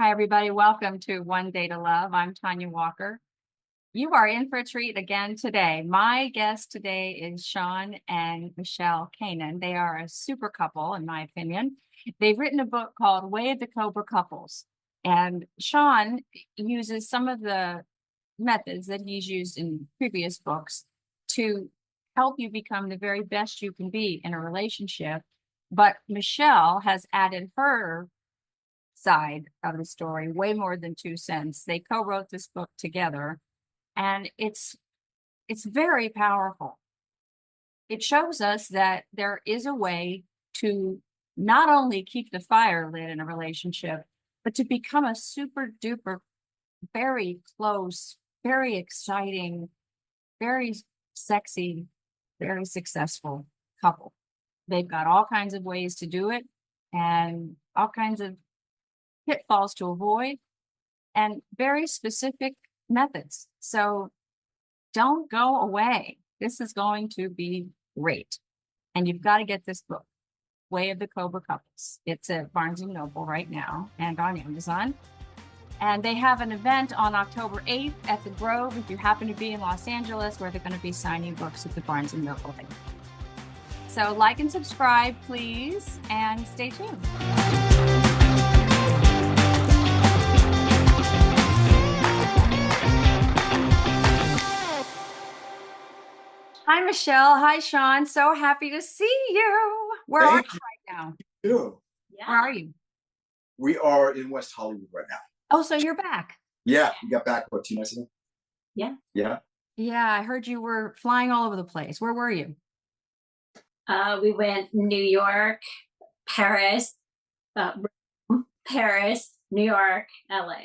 Hi, everybody. Welcome to One Day to Love. I'm Tanya Walker. You are in for a treat again today. My guest today is Sean and Michele Kanan. They are a super couple, in my opinion. They've written a book called Way of the Cobra Couples. And Sean uses some of the methods that he's used in previous books to help you become the very best you can be in a relationship. But Michele has added her side of the story, way more than 2 cents. They co-wrote this book together, and it's very powerful. It shows us that there is a way to not only keep the fire lit in a relationship, but to become a super duper, very close, very exciting, very sexy, very successful couple. They've got all kinds of ways to do it and all kinds of pitfalls to avoid and very specific methods. So don't go away. This is going to be great. And you've got to get this book, Way of the Cobra Couples. It's at Barnes & Noble right now and on Amazon. And they have an event on October 8th at the Grove if you happen to be in Los Angeles, where they're going to be signing books at the Barnes & Noble. So like and subscribe, please, and stay tuned. Hi, Michele. Hi, Sean. So happy to see you. Where are you right now? Yeah. Where are you? We are in West Hollywood right now. Oh, so you're back. Yeah, we got back, what, 2 nights ago? Yeah. Yeah. Yeah, I heard you were flying all over the place. Where were you? We went New York, Paris, New York, LA.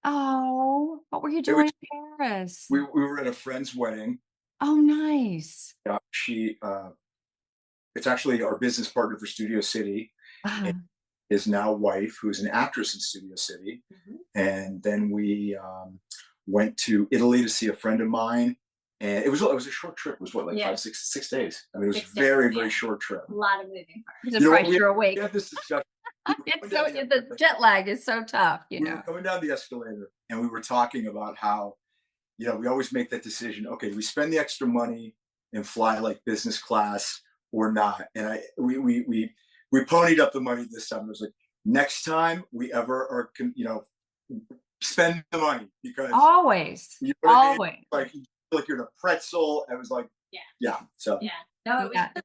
Oh, what were you doing in Paris? We were at a friend's wedding. Oh, nice. Yeah, it's actually our business partner for Studio City, and his now wife, who's an actress in Studio City. And then we went to Italy to see a friend of mine. And it was a short trip. It was what, like 6 days? I mean, it was a very short trip. A lot of moving parts. The pressure awake. We had this discussion. The jet lag is so tough, you know. We were coming down the escalator, and we were talking about how, we always make that decision. Okay, do we spend the extra money and fly like business class or not? And we ponied up the money this time. It was like, next time we ever are, spend the money, because always, you know what always. I mean? Like, you feel like you're in a pretzel. I was like, so no, it was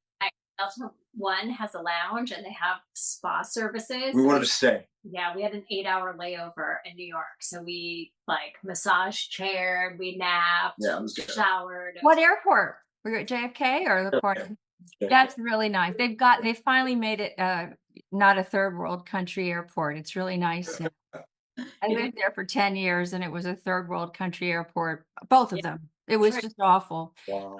Delta One has a lounge and they have spa services. We wanted to stay. Yeah, we had an 8-hour layover in New York, so we massage chaired, we napped, it was good. showered. What airport? Were you at JFK or the port? That's really nice. They finally made it not a third world country airport. It's really nice. I lived there for 10 years and it was a third world country airport, both of them. It was just awful. Wow.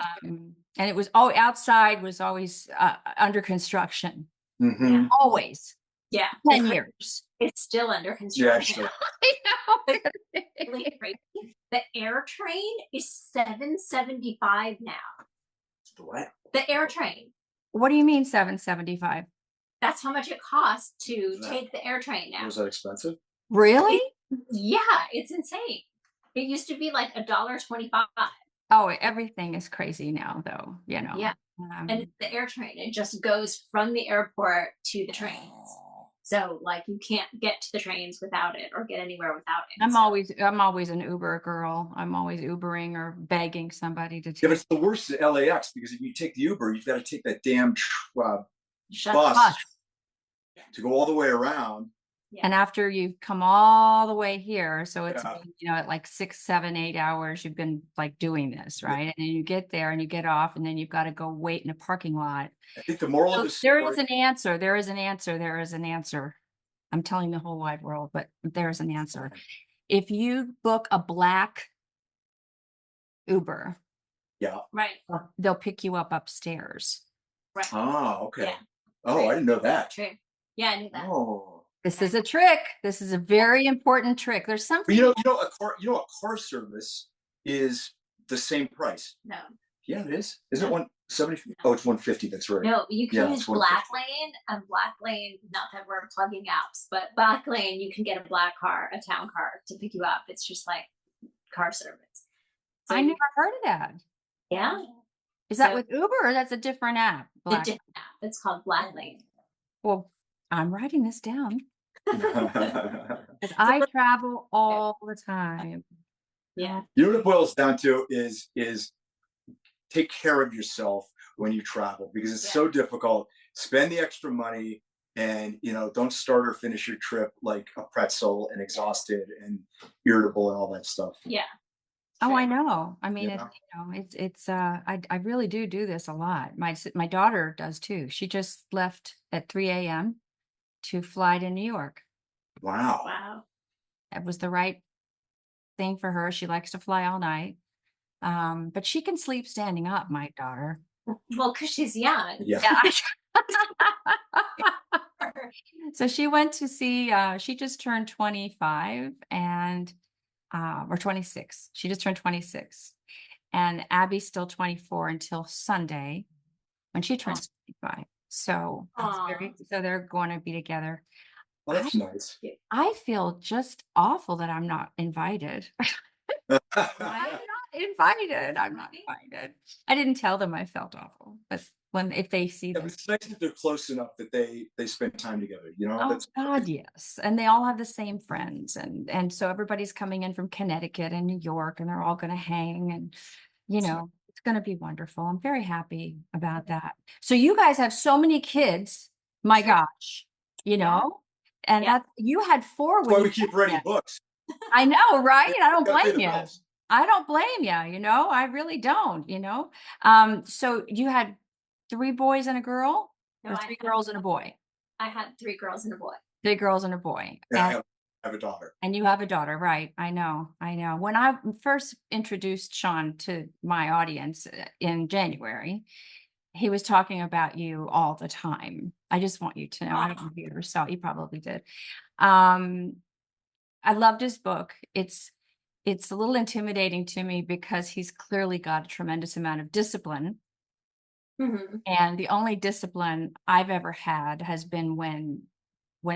And it was outside was always under construction. Always. Yeah. 10 years. It's still under construction. Yeah, I know. The air train is $775 now. What? The air train. What do you mean 775? That's how much it costs to take the air train now. Was that expensive? Really? Yeah, it's insane. It used to be like $1.25. Oh, everything is crazy now, though. Yeah. And it's the air train. It just goes from the airport to the trains. So you can't get to the trains without it or get anywhere without it. I'm always an Uber girl. I'm always Ubering or begging somebody to take. Yeah, but it's the worst at LAX, because if you take the Uber, you've got to take that damn bus to go all the way around. Yeah. And after you've come all the way here, so it's at like 6, 7, 8 hours, you've been doing this, right? And then you get there and you get off, and then you've got to go wait in a parking lot. I think the moral of the story. There is an answer. There is an answer. There is an answer. I'm telling the whole wide world, but there is an answer. If you book a black Uber, they'll pick you up upstairs. Right. Oh, okay. Yeah. Oh, I didn't know that. True. Yeah, I knew that. Oh. This is a trick. This is a very important trick. There's something. A car service is the same price. No. Yeah, it is. Isn't it 170? Oh, it's 150. That's right. No, you can Yeah, use it's Black 150. Lane, and Black Lane, not that we're plugging apps, but Black Lane, you can get a black car, a town car to pick you up. It's just like car service. So I never heard of that. yeah, Is that So- with Uber or that's a different app? a different app. It's called Black Lane. Well, I'm writing this down You because I travel all the time. Yeah. know what it boils down to is take care of yourself when you travel, because it's so difficult. Spend the extra money, and don't start or finish your trip like a pretzel and exhausted and irritable and all that stuff. Yeah. Oh, Right. I know. I mean, Yeah. I really do this a lot. My daughter does too. She just left at 3 a.m. to fly to New York. Wow. Wow. It was the right thing for her. She likes to fly all night. But she can sleep standing up, my daughter. Well, because she's young. Yeah. So she went to see, she just turned 25 and, or 26. She just turned 26. And Abby's still 24 until Sunday when she turns 25. So, so they're going to be together. Well, that's nice. I feel just awful that I'm not invited. I'm not invited. I'm not invited. I didn't tell them I felt awful, but if they see Yeah, them. it's nice that they're close enough that they spend time together. Oh That's God, yes. And they all have the same friends. And so everybody's coming in from Connecticut and New York, and they're all going to hang, and it's going to be wonderful. I'm very happy about that. So you guys have so many kids. My gosh, and that you had 4 why we keep writing books. I know, right? I don't Gotta pay blame the you. bills. I don't blame you, I really don't, So you had 3 boys and a girl, No, or 3 girls and a boy? I had 3 girls and a boy. 3 girls and a boy. Yeah, I have a daughter. And you have a daughter, right? I know. When I first introduced Sean to my audience in January, he was talking about you all the time. I just want you to know. I don't know if you ever saw it. You probably did. I loved his book. It's a little intimidating to me because he's clearly got a tremendous amount of discipline. Mm-hmm. And the only discipline I've ever had has been when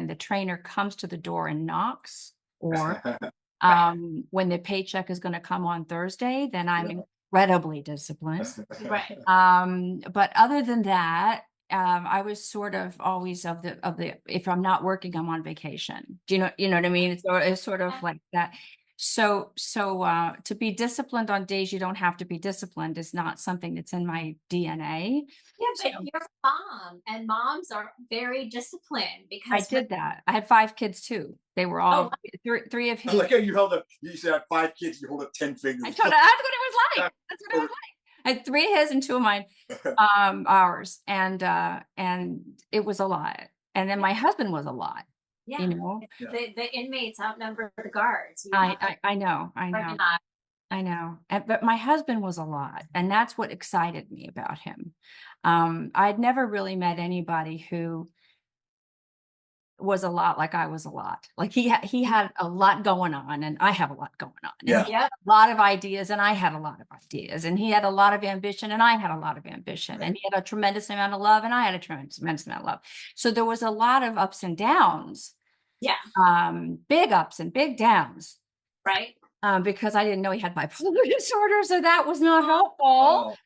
the trainer comes to the door and knocks, or when the paycheck is going to come on Thursday, then I'm incredibly disciplined. Right. But other than that, I was sort of always of the if I'm not working, I'm on vacation. Do you know what I mean? It's sort of like that. So to be disciplined on days you don't have to be disciplined is not something that's in my DNA. Yeah, but you're a mom, and moms are very disciplined because I did that. I had 5 kids too. They were all 3 of his. Like you said, I had 5 kids. You hold up 10 fingers. I told her that's what it was like. That's what it was like. I had 3 of his and 2 of mine, ours, and it was a lot. And then my husband was a lot. Yeah. The inmates outnumber the guards. I know. But my husband was a lot, and that's what excited me about him. I'd never really met anybody who was a lot like I was a lot. Like he had a lot going on, and I have a lot going on. Yeah. He had a lot of ideas, and I had a lot of ideas. And he had a lot of ambition, and I had a lot of ambition. Right. And he had a tremendous amount of love, and I had a tremendous amount of love. So there was a lot of ups and downs. Yeah. Big ups and big downs. Right. Because I didn't know he had bipolar disorder, so that was not helpful.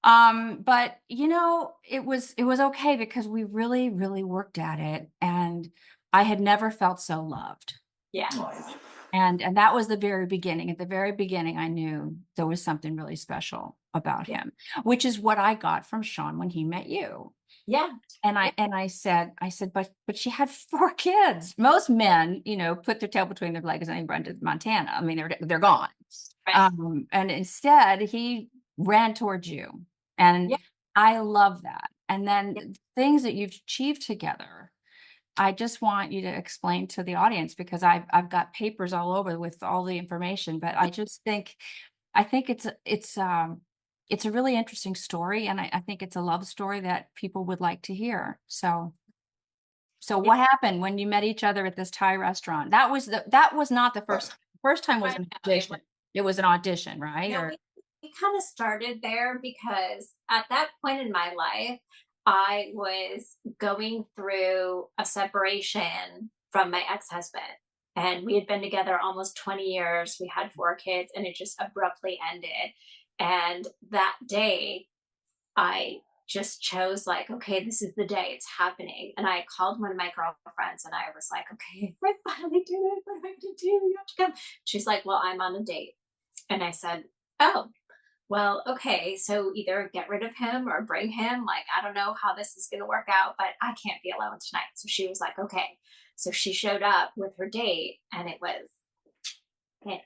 But it was okay because we really, really worked at it, and I had never felt so loved. Yeah. And that was the very beginning. At the very beginning, I knew there was something really special about him, which is what I got from Sean when he met you. Yeah. And I said, but she had 4 kids. Most men, put their tail between their legs and they run to Montana. I mean, they're gone. Right. And instead he ran towards you. And I love that. And then things that you've achieved together, I just want you to explain to the audience, because I've got papers all over with all the information, but I think it's a really interesting story, and I think it's a love story that people would like to hear. So what happened when you met each other at this Thai restaurant? That was not the first time was an audition. It was an audition, right? No, kind of started there because at that point in my life, I was going through a separation from my ex-husband. And we had been together almost 20 years. We had 4 kids, and it just abruptly ended. And that day, I just chose, like, okay, this is the day it's happening. And I called one of my girlfriends and I was like, okay, I finally did it. What do I have to do? You have to come. She's like, well, I'm on a date. And I said, oh, well, okay. So either get rid of him or bring him. Like, I don't know how this is going to work out, but I can't be alone tonight. So she was like, okay. So she showed up with her date, and it was him.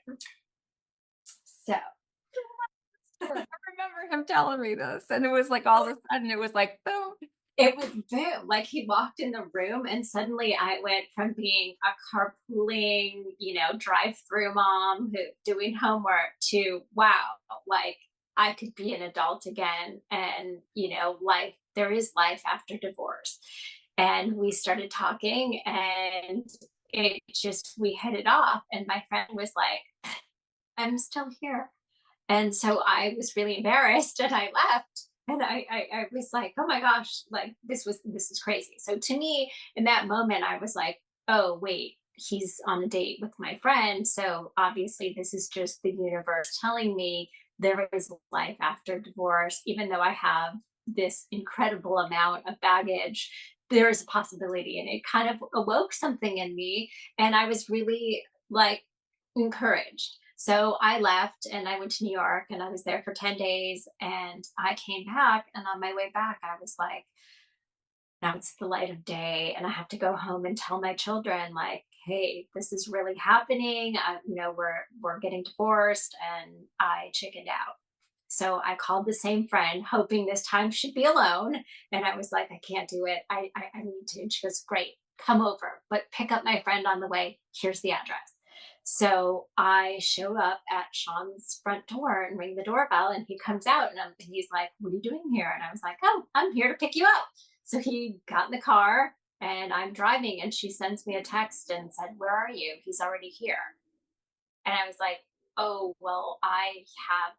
So I remember him telling me this, and it was like all of a sudden it was like boom. it was boom. Like, he walked in the room, and suddenly I went from being a carpooling, drive-through mom who doing homework to, wow, like I could be an adult again. And, life, there is life after divorce. And we started talking, and we hit it off. And my friend was like, I'm still here. And so I was really embarrassed, and I left. And I was like, oh my gosh, like this is crazy. So to me, in that moment, I was like, oh wait, he's on a date with my friend. So obviously this is just the universe telling me there is life after divorce. Even though I have this incredible amount of baggage, there is a possibility. And it kind of awoke something in me. And I was really like encouraged. So I left and I went to New York, and I was there for 10 days, and I came back, and on my way back, I was like, now it's the light of day, and I have to go home and tell my children, like, hey, this is really happening. We're getting divorced, and I chickened out. So I called the same friend, hoping this time she'd be alone. And I was like, I can't do it. I need to. And she goes, great, come over, but pick up my friend on the way. Here's the address. So I show up at Sean's front door and ring the doorbell, and he comes out, and he's like, what are you doing here? And I was like, oh, I'm here to pick you up. So he got in the car, and I'm driving, and she sends me a text and said, where are you? He's already here. And I was like, oh, well, I have.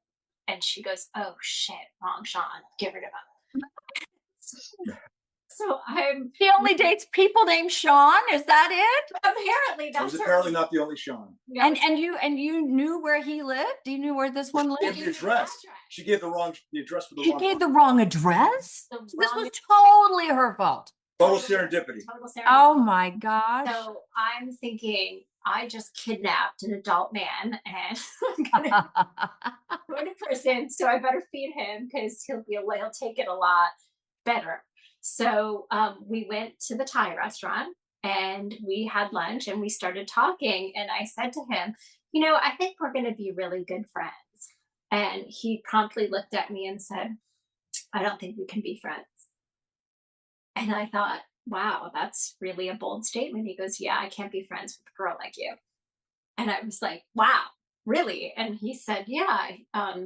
And she goes, oh shit, wrong Sean, get rid of him. So I'm He only dates people named Sean. Is that it? apparently I was apparently not the only Sean. Yeah, And you knew where he lived? You knew where this one She gave lived? the address. She gave the address for the She wrong gave one. the wrong address? The So this wrong- was totally her fault. Total serendipity. total serendipity. Oh my gosh. So I'm thinking, I just kidnapped an adult man, and I'm gonna go to prison, so I better feed him because he'll take it a lot better. So we went to the Thai restaurant, and we had lunch, and we started talking, and I said to him, I think we're going to be really good friends. And he promptly looked at me and said, I don't think we can be friends. And I thought, wow, that's really a bold statement. He goes, yeah, I can't be friends with a girl like you. And I was like, wow, really? And he said, yeah,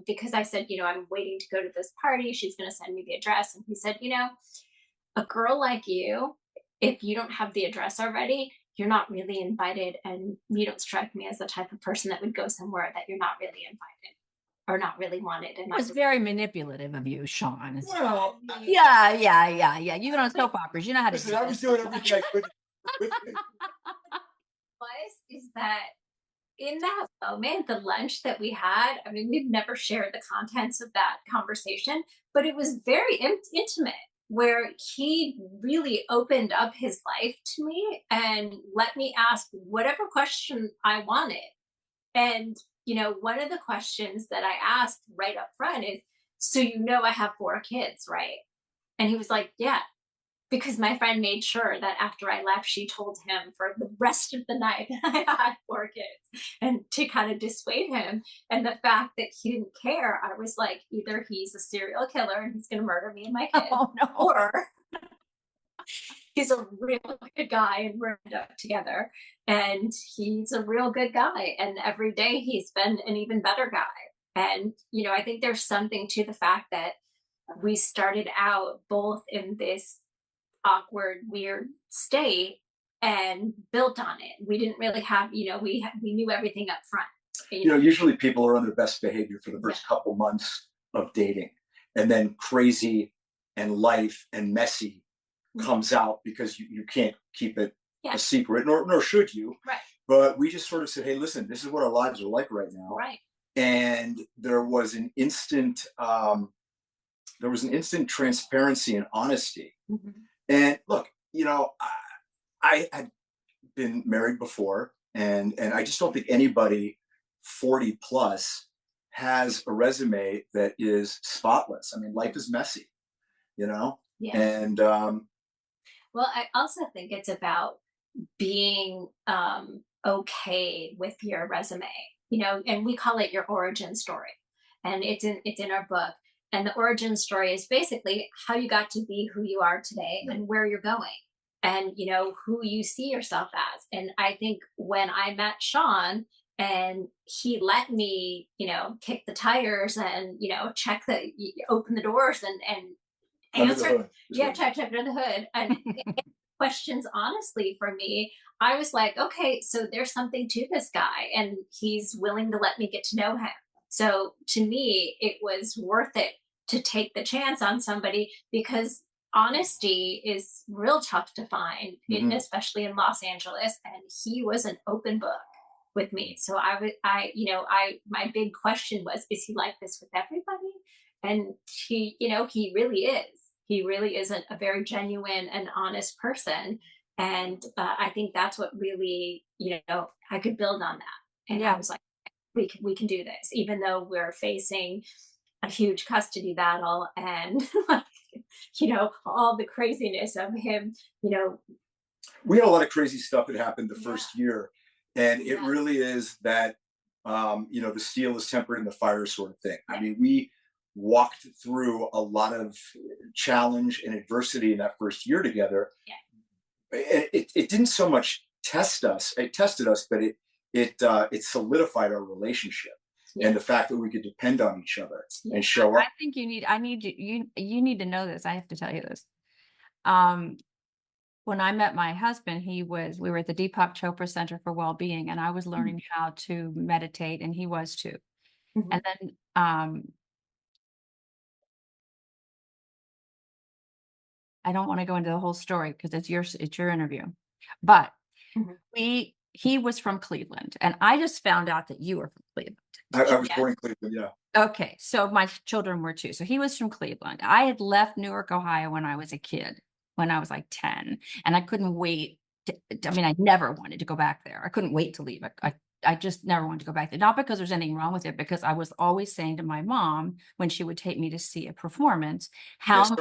because I said, I'm waiting to go to this party. She's going to send me the address. And he said, a girl like you, if you don't have the address already, you're not really invited. And you don't strike me as the type of person that would go somewhere that you're not really invited or not really wanted. And It was very manipulative of you, Sean. Well, Yeah. You've been on soap operas. You know how to listen, do I this. was doing everything I could with it. Is that in that moment, the lunch that we had, I mean, we've never shared the contents of that conversation, but it was very intimate, where he really opened up his life to me and let me ask whatever question I wanted. And, one of the questions that I asked right up front is, so I have 4 kids, right? And he was like, yeah. Because my friend made sure that after I left, she told him for the rest of the night that I had 4 kids, and to kind of dissuade him. And the fact that he didn't care, I was like, either he's a serial killer and he's going to murder me and my kids, Oh, no. or he's a real good guy and we're up together. And he's a real good guy. And every day he's been an even better guy. And, I think there's something to the fact that we started out both in this awkward, weird state and built on it. We didn't really have, we knew everything up front. Usually people are on their best behavior for the Yeah. first couple months of dating, and then crazy and life and messy comes out because you can't keep it Yeah. a secret, nor should you. Right. But we just sort of said, hey, listen, this is what our lives are like right now. Right. And there was an instant transparency and honesty. Mhm. And look, I had been married before, and I just don't think anybody 40 plus has a resume that is spotless. I mean, life is messy, Yeah. and Well, I also think it's about being okay with your resume, and we call it your origin story. And it's in our book. And the origin story is basically how you got to be who you are today and where you're going, and who you see yourself as. And I think when I met Sean and he let me, kick the tires and check open the doors and under the answer, hood. yeah, check under the hood and questions honestly for me, I was like, okay, so there's something to this guy and he's willing to let me get to know him. So to me, it was worth it to take the chance on somebody, because honesty is real tough to find, especially in Los Angeles. And he was an open book with me. So my big question was, is he like this with everybody? And he really is. He really is a very genuine and honest person. And I think that's what really, I could build on that. And I was like, we can do this, even though we're facing a huge custody battle and all the craziness of him, we had a lot of crazy stuff that happened the first year, and it Yeah. really is that the steel is tempered in the fire sort of thing. Yeah. I mean, we walked through a lot of challenge and adversity in that first year together. Yeah. It didn't so much test us; it tested us, but it solidified our relationship. Yeah. And the fact that we could depend on each other Yeah. and show up. I think I need you need to know this. I have to tell you this. When I met my husband, we were at the Deepak Chopra Center for Wellbeing, and I was learning how to meditate, and he was too. Mhm. And then I don't want to go into the whole story because it's your interview. But Mhm. he was from Cleveland, and I just found out that you were from Cleveland. I was born in Cleveland, yeah. Okay, so my children were too. So he was from Cleveland. I had left Newark, Ohio when I was a kid, when I was like 10, and I couldn't wait. I never wanted to go back there. I couldn't wait to leave. I just never wanted to go back there. Not because there's anything wrong with it, because I was always saying to my mom when she would take me to see a performance, Yes,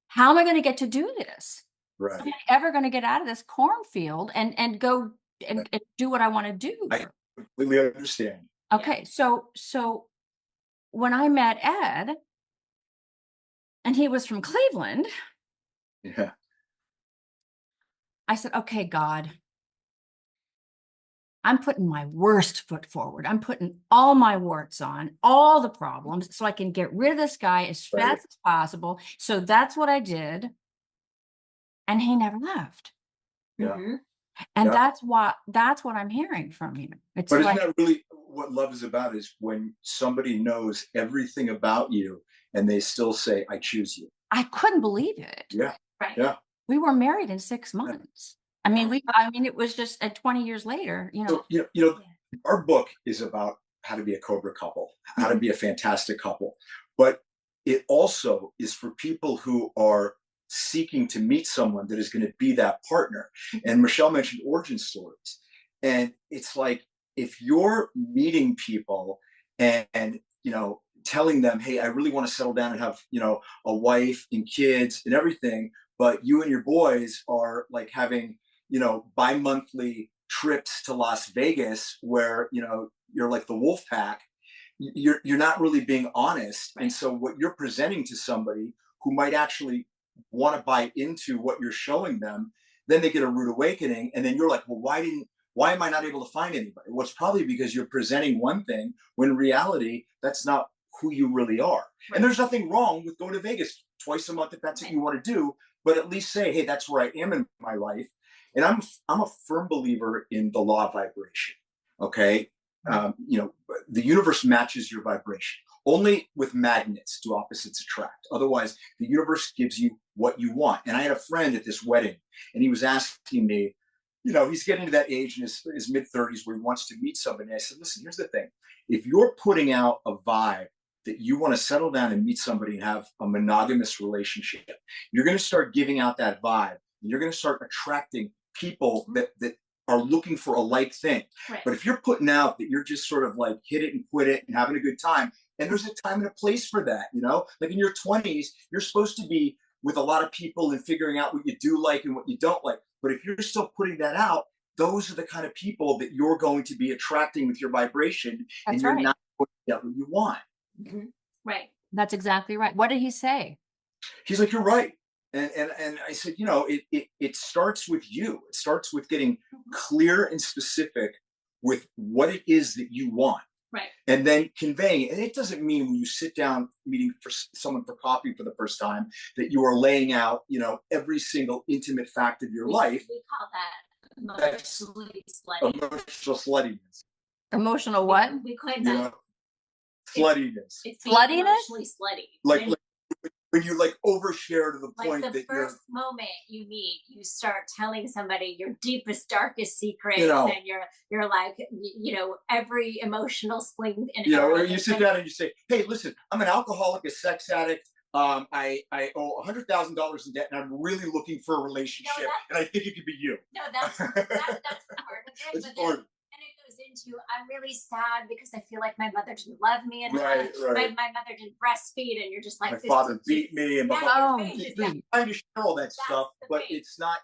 how am I going to get to do this? right. Am I ever going to get out of this cornfield and go and do what I want to do? I completely understand. Okay, so when I met Ed, and he was from Cleveland, Yeah. I said, okay, God, I'm putting my worst foot forward. I'm putting all my warts on, all the problems, so I can get rid of this guy as fast as possible. So that's what I did. And he never left. Yeah. Mhm. And Yeah. that's what I'm hearing from you. It's But like, isn't that really what love is about, is when somebody knows everything about you and they still say, I choose you. I couldn't believe it. Yeah. Right. Yeah. We were married in 6 months. It was just 20 years later, So, our book is about how to be a Cobra couple, how to be a fantastic couple. But it also is for people who are seeking to meet someone that is going to be that partner. And Michele mentioned origin stories. And it's like, if you're meeting people and telling them, hey, I really want to settle down and have, a wife and kids and everything, but you and your boys are like having, bi-monthly trips to Las Vegas where, you're like the wolf pack, you're not really being honest. Right. And so what you're presenting to somebody who might actually want to buy into what you're showing them, then they get a rude awakening. And then you're like, well, why am I not able to find anybody? Well, it's probably because you're presenting one thing when in reality, that's not who you really are. Right. And there's nothing wrong with going to Vegas twice a month if that's what you want to do, but at least say, hey, that's where I am in my life. And I'm a firm believer in the law of vibration. Okay. the universe matches your vibration. Only with magnets do opposites attract. Otherwise, the universe gives you what you want. And I had a friend at this wedding, and he was asking me, he's getting to that age in his mid-30s where he wants to meet somebody. And I said, listen, here's the thing. If you're putting out a vibe that you want to settle down and meet somebody and have a monogamous relationship, you're going to start giving out that vibe. And you're going to start attracting people that are looking for a like thing. Right. But if you're putting out that you're just sort of like hit it and quit it and having a good time, and there's a time and a place for that, like in your 20s, you're supposed to be with a lot of people and figuring out what you do like and what you don't like. But if you're still putting that out, those are the kind of people that you're going to be attracting with your vibration. That's and you're right. not putting out what you want. Mm-hmm. Right. That's exactly right. What did he say? He's like, you're right. And I said, it starts with you. It starts with getting clear and specific with what it is that you want. Right. And then conveying it. And it doesn't mean when you sit down meeting for someone for coffee for the first time that you are laying out, every single intimate fact of your life. We call that emotionally slutty. Emotional sluttiness. Emotional what? We coined that. Sluttiness. It's Sluttiness? emotionally slutty. Like when you like overshare to the point like the that first moment you meet, you start telling somebody your deepest, darkest secrets, and you're like, every emotional sling in or you sit down and you say, hey, listen, I'm an alcoholic, a sex addict. I owe $100,000 in debt, and I'm really looking for a relationship, and I think it could be you. No, that's part of it. It's part of it. And it goes into, I'm really sad because I feel like my mother didn't love me enough. Right. My mother didn't breastfeed, and you're just like, my father beat me, and trying to share all that stuff, but it's not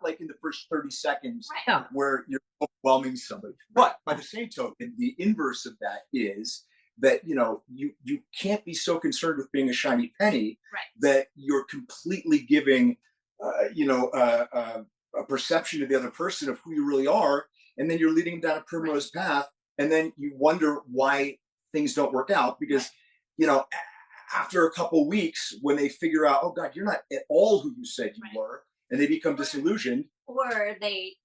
like in the first 30 seconds where you're overwhelming somebody. But by the same token, the inverse of that is that you can't be so concerned with being a shiny penny that you're completely giving a perception to the other person of who you really are. And then you're leading them down a primrose path, and then you wonder why things don't work out because, after a couple of weeks, when they figure out, oh God, you're not at all who you said you were, and they become disillusioned. Or they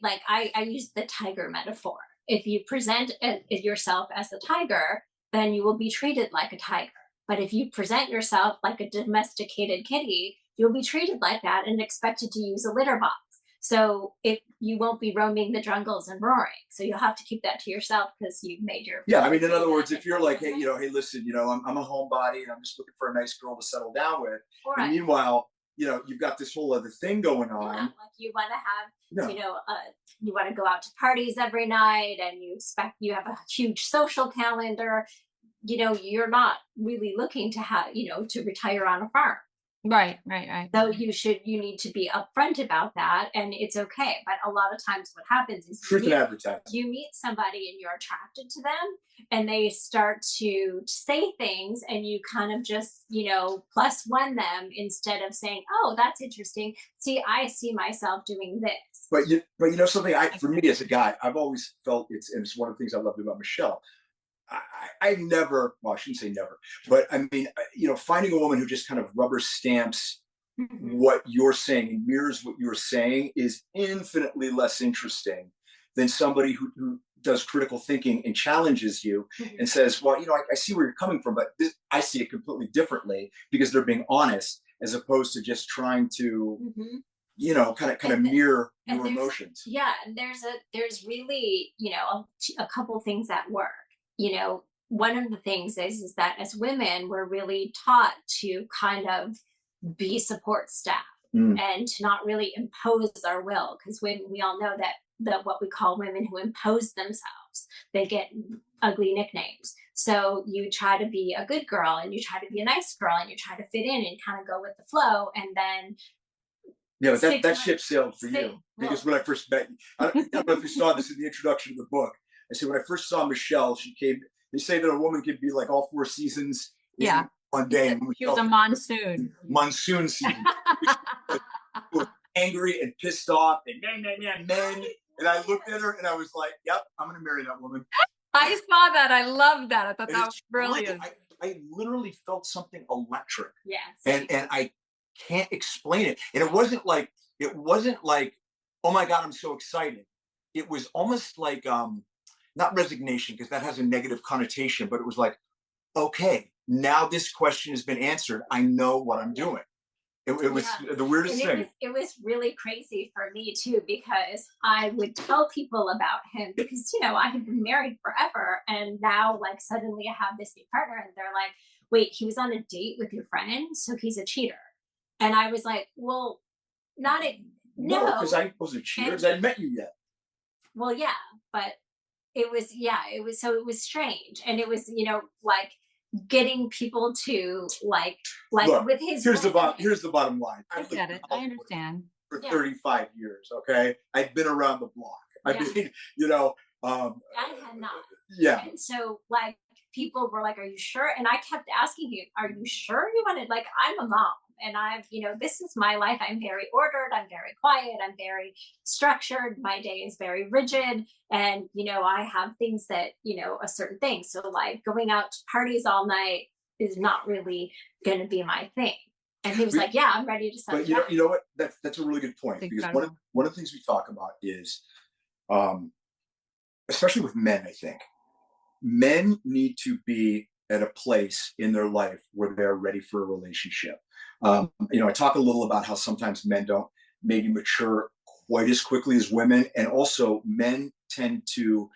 like, I use the tiger metaphor. If you present yourself as a tiger, then you will be treated like a tiger. But if you present yourself like a domesticated kitty, you'll be treated like that and expected to use a litter box. So if you won't be roaming the jungles and roaring, so you'll have to keep that to yourself because you've made your. Yeah, I mean, in other words, if you're like, hey, hey, listen, I'm a homebody and I'm just looking for a nice girl to settle down with. Right. And meanwhile, you've got this whole other thing going on. Yeah, like you want to have, you want to go out to parties every night, and you have a huge social calendar. You're not really looking to have, to retire on a farm. Right. So you need to be upfront about that, and it's okay. But a lot of times what happens is truth in advertising. You meet somebody and you're attracted to them, and they start to say things, and you kind of just, plus one them instead of saying, oh, that's interesting. See, I see myself doing this. But something, for me as a guy, I've always felt and it's one of the things I loved about Michele. I never, well, I shouldn't say never, but I mean, finding a woman who just kind of rubber stamps what you're saying and mirrors what you're saying is infinitely less interesting than somebody who does critical thinking and challenges you and says, well, I see where you're coming from, but I see it completely differently because they're being honest as opposed to just trying to, kind of mirror your emotions. Yeah. And there's really, a couple things that work. One of the things is that as women, we're really taught to kind of be support staff and to not really impose our will, because we all know that what we call women who impose themselves, they get ugly nicknames. So you try to be a good girl, and you try to be a nice girl, and you try to fit in and kind of go with the flow, and then but that ship sailed for you, because when I first met you, I don't know if you saw this in the introduction of the book. I said, when I first saw Michele, she came, they say that a woman could be like all 4 seasons in one day. And she was a monsoon. Monsoon season. Was angry and pissed off and men. And I looked at her and I was like, yep, I'm going to marry that woman. I saw that. I loved that. I thought that was brilliant. I literally felt something electric. Yes. And I can't explain it. And it wasn't like, oh my God, I'm so excited. it was almost like not resignation, because that has a negative connotation, but it was like, okay, now this question has been answered. I know what I'm doing. It was the weirdest thing. It was really crazy for me too, because I would tell people about him because, you know, I had been married forever. And now like suddenly I have this new partner and they're like, wait, he was on a date with your friend, so he's a cheater. And I was like, well, not a no. Because I wasn't a cheater, because I hadn't met you yet. Well, yeah, but it was, so it was strange. And it was, you know, like getting people to like Look, with his here's the bottom line. I get it. I understand. For 35 years, okay? I've been around the block. I mean, you know, I had not. Yeah. And so like people were like, are you sure? And I kept asking him, are you sure you wanted, like, I'm a mom and I've, you know, this is my life. I'm very ordered. I'm very quiet. I'm very structured. My day is very rigid. And, you know, I have things that, you know, a certain thing. So like going out to parties all night is not really going to be my thing. And he was like, yeah, I'm ready to settle down. But you know what? That's a really good point, because one of the things we talk about is, especially with men, I think, men need to be at a place in their life where they're ready for a relationship. You know, I talk a little about how sometimes men don't maybe mature quite as quickly as women. And also men tend to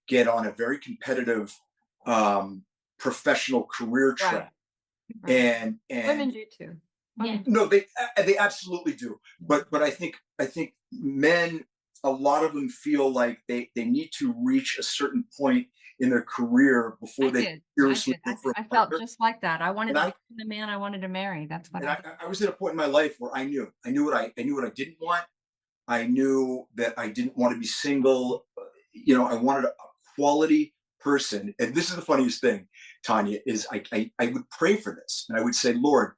get on a very competitive professional career track. Right. And women do too. No, they absolutely do. But I think men, a lot of them feel like they need to reach a certain point in their career before they seriously look for a partner. I felt just like that. I wanted to be the man I wanted to marry. That's what I was at a point in my life where I knew what I didn't want. I knew that I didn't want to be single. You know, I wanted a quality person. And this is the funniest thing, Tanya, is I would pray for this and I would say, Lord,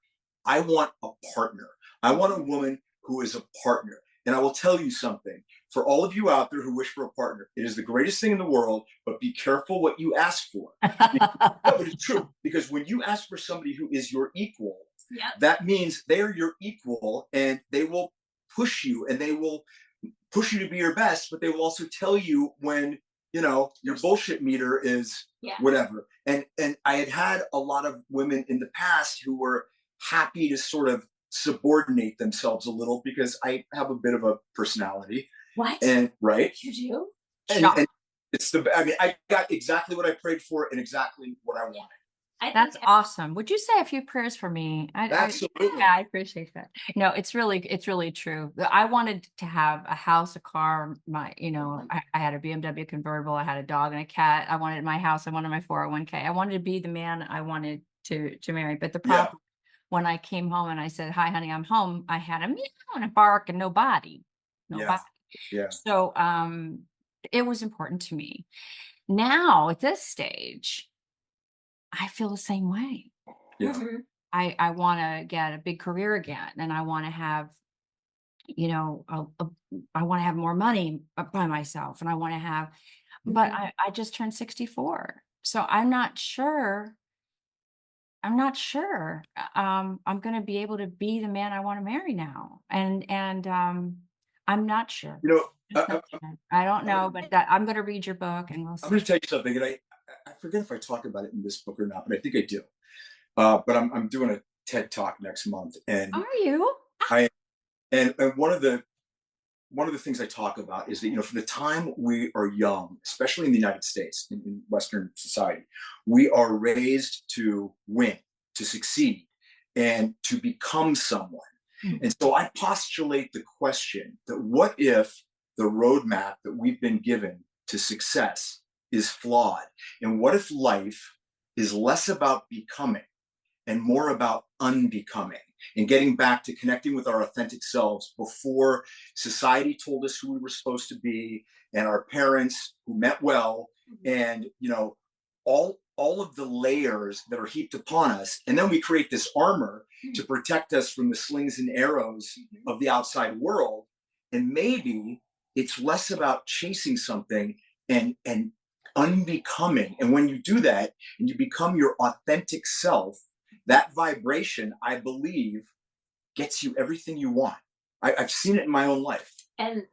I want a partner. I want a woman who is a partner. And I will tell you something, for all of you out there who wish for a partner, it is the greatest thing in the world, but be careful what you ask for. No, but it's true, because when you ask for somebody who is your equal, that means they are your equal and they will push you and they will push you to be your best, but they will also tell you when, you know, your bullshit meter is whatever. And I had a lot of women in the past who were happy to sort of subordinate themselves a little, because I have a bit of a personality. What? And right. You do? And it's I got exactly what I prayed for and exactly what I wanted. That's awesome. Would you say a few prayers for me? Absolutely. I appreciate that. No, it's really true. I wanted to have a house, a car, I had a BMW convertible, I had a dog and a cat. I wanted my house, I wanted my 401k. I wanted to be the man I wanted to marry. But the problem, when I came home and I said, hi, honey, I'm home, I had a meow and a bark and nobody. Yeah. So it was important to me. Now at this stage, I feel the same way. Yeah. Mm-hmm. I want to get a big career again, and I want to have, I want to have more money by myself, and I want to have, but I just turned 64, so I'm not sure. I'm going to be able to be the man I want to marry now, and I'm not sure. You know, I don't know, but I'm going to read your book, and we'll see. I'm going to tell you something, and I forget if I talk about it in this book or not, but I think I do. But I'm doing a TED Talk next month, and are you? And one of the things I talk about is that, you know, from the time we are young, especially in the United States, in Western society, we are raised to win, to succeed, and to become someone. Mm-hmm. And so I postulate the question that what if the roadmap that we've been given to success is flawed? And what if life is less about becoming and more about unbecoming, and getting back to connecting with our authentic selves before society told us who we were supposed to be, and our parents who meant well, and, you know, all of the layers that are heaped upon us. And then we create this armor to protect us from the slings and arrows of the outside world. And maybe it's less about chasing something and unbecoming. And when you do that and you become your authentic self, that vibration, I believe, gets you everything you want. I've seen it in my own life. And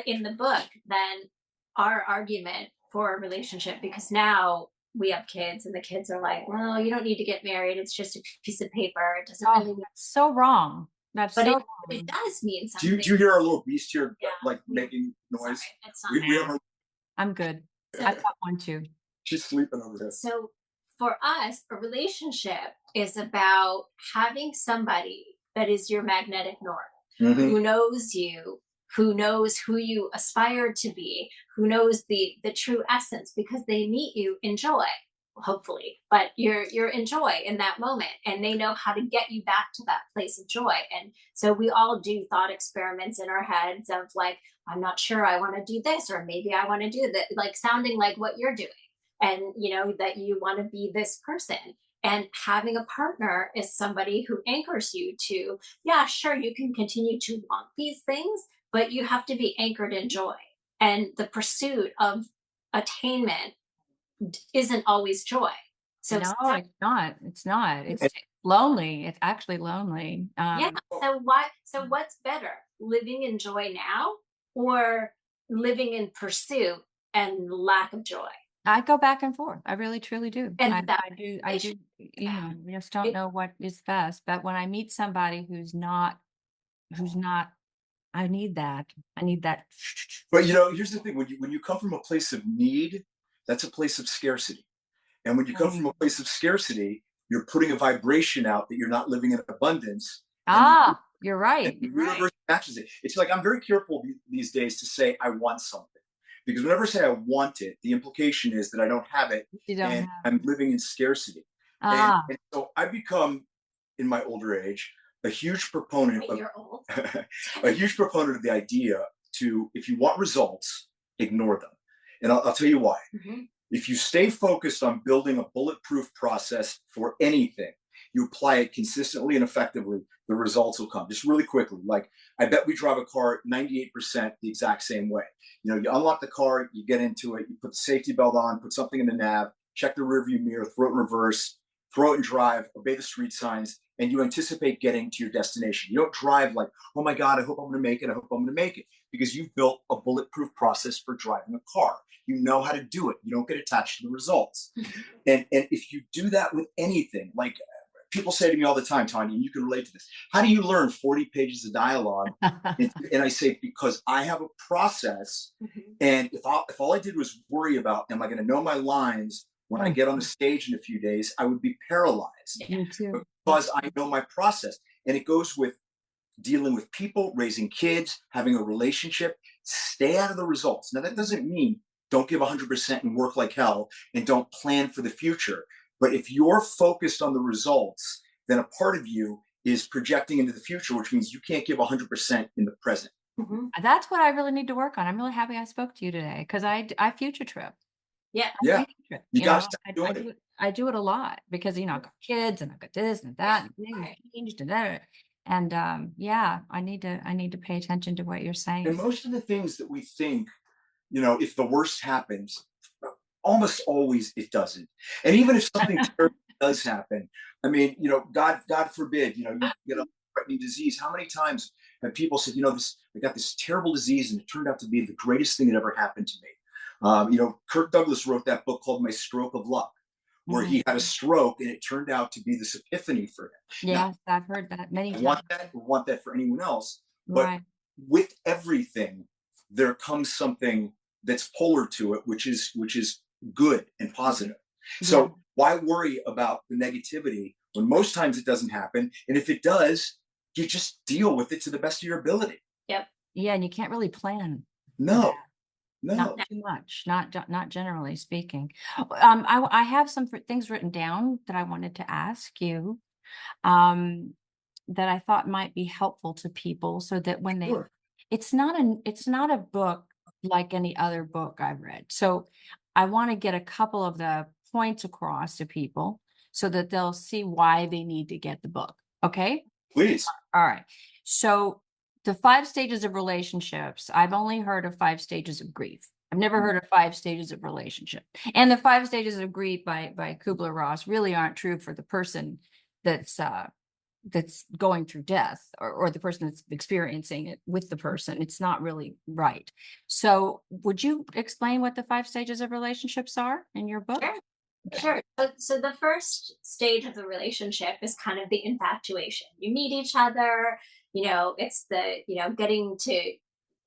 in the book, then our argument for a relationship, because now we have kids and the kids are like, well, you don't need to get married. It's just a piece of paper. It doesn't really Oh, mean, that's so wrong. That's but so it wrong. does mean Do you, something. do you hear our little beast here, Yeah. like making noise? Sorry, it's not We have Nah. our, I'm good. so, I've got one too. she's sleeping over there. so for us, a relationship is about having somebody that is your magnetic north, Mhm. who knows you, who knows who you aspire to be, who knows the true essence, because they meet you in joy, hopefully, but you're in joy in that moment, and they know how to get you back to that place of joy. And so we all do thought experiments in our heads of like, I'm not sure I want to do this, or maybe I want to do that, like sounding like what you're doing, and that you want to be this person. And having a partner is somebody who anchors you to, yeah, sure, you can continue to want these things, but you have to be anchored in joy. And the pursuit of attainment isn't always joy. So No, it's not. It's not. It's lonely. It's actually lonely. yeah. So what's better, living in joy now, or living in pursuit and lack of joy? I go back and forth. I really truly do. And I do, we just don't know what is best. But when I meet somebody who's not, I need that. I need that. But here's the thing: when you come from a place of need, that's a place of scarcity. And when you come from a place of scarcity, you're putting a vibration out that you're not living in abundance. You're right. The universe matches it. It's like I'm very careful these days to say I want something, because whenever I say I want it, the implication is that I don't have it, and I'm living in scarcity. And so I've become, in my older age, a huge proponent of a huge proponent of the idea to, if you want results, ignore them. And I'll tell you why. Mm-hmm. If you stay focused on building a bulletproof process for anything, you apply it consistently and effectively, the results will come. Just really quickly, like I bet we drive a car 98% the exact same way. You unlock the car, you get into it, you put the safety belt on, put something in the nav, check the rearview mirror, throw it in reverse, throw it and drive, obey the street signs, and you anticipate getting to your destination. You don't drive like, oh my God, I hope I'm going to make it. I hope I'm going to make it. Because you've built a bulletproof process for driving a car. You know how to do it. You don't get attached to the results. And if you do that with anything, like people say to me all the time, Tanya, and you can relate to this, how do you learn 40 pages of dialogue? And I say, because I have a process. And if all I did was worry about, am I going to know my lines when I get on the stage in a few days, I would be paralyzed. Me too. Because I know my process. And it goes with dealing with people, raising kids, having a relationship. Stay out of the results. Now, that doesn't mean don't give 100% and work like hell and don't plan for the future. But if you're focused on the results, then a part of you is projecting into the future, which means you can't give 100% in the present. That's what I really need to work on. I'm really happy I spoke to you today, because I future trip. Yeah. You got to do it. I do it a lot because, I've got kids and I've got this and that and things changed and that. And I need to pay attention to what you're saying. And most of the things that we think, if the worst happens, almost always it doesn't. And even if something terrible does happen, I mean, God forbid, you get a threatening disease. How many times have people said, I got this terrible disease and it turned out to be the greatest thing that ever happened to me. Kirk Douglas wrote that book called My Stroke of Luck, where he had a stroke and it turned out to be this epiphany for him. Yes, now, I've heard that many times. I want that for anyone else. But with everything, there comes something that's polar to it, which is good and positive. So why worry about the negativity when most times it doesn't happen? And if it does, you just deal with it to the best of your ability. Yep. Yeah, and you can't really plan. No. Not too much, not generally speaking. I have some things written down that I wanted to ask you, that I thought might be helpful to people, so that when they, it's not a book like any other book I've read. So I want to get a couple of the points across to people so that they'll see why they need to get the book. Okay? Please. All right. So the 5 stages of relationships, I've only heard of 5 stages of grief. I've never heard of 5 stages of relationship. And the 5 stages of grief by Kubler-Ross really aren't true for the person that's that's going through death, or the person that's experiencing it with the person. It's not really right. So would you explain what the 5 stages of relationships are in your book? Sure. Okay. Sure. So the first stage of the relationship is kind of the infatuation. You meet each other, it's the, getting to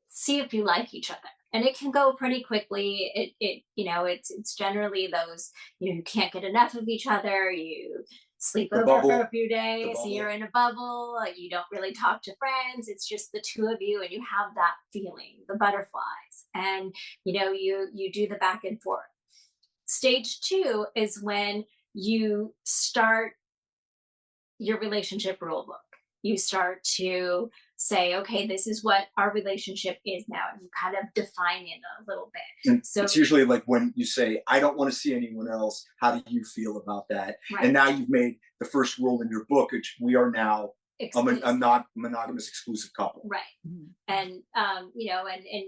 see if you like each other. And it can go pretty quickly. It's generally those, you can't get enough of each other. You sleep The over for bubble, a few the days, you're bubble. in a bubble, you don't really talk to friends. It's just the two of you and you have that feeling, the butterflies. And you do the back and forth. Stage 2 is when you start your relationship rule book. You start to say, okay, this is what our relationship is now. And you kind of define it a little bit. And So it's usually like when you say, I don't want to see anyone else. How do you feel about that? right. And now you've made the first rule in your book, which we are now a not monogamous exclusive couple. Right. Mhm. And, and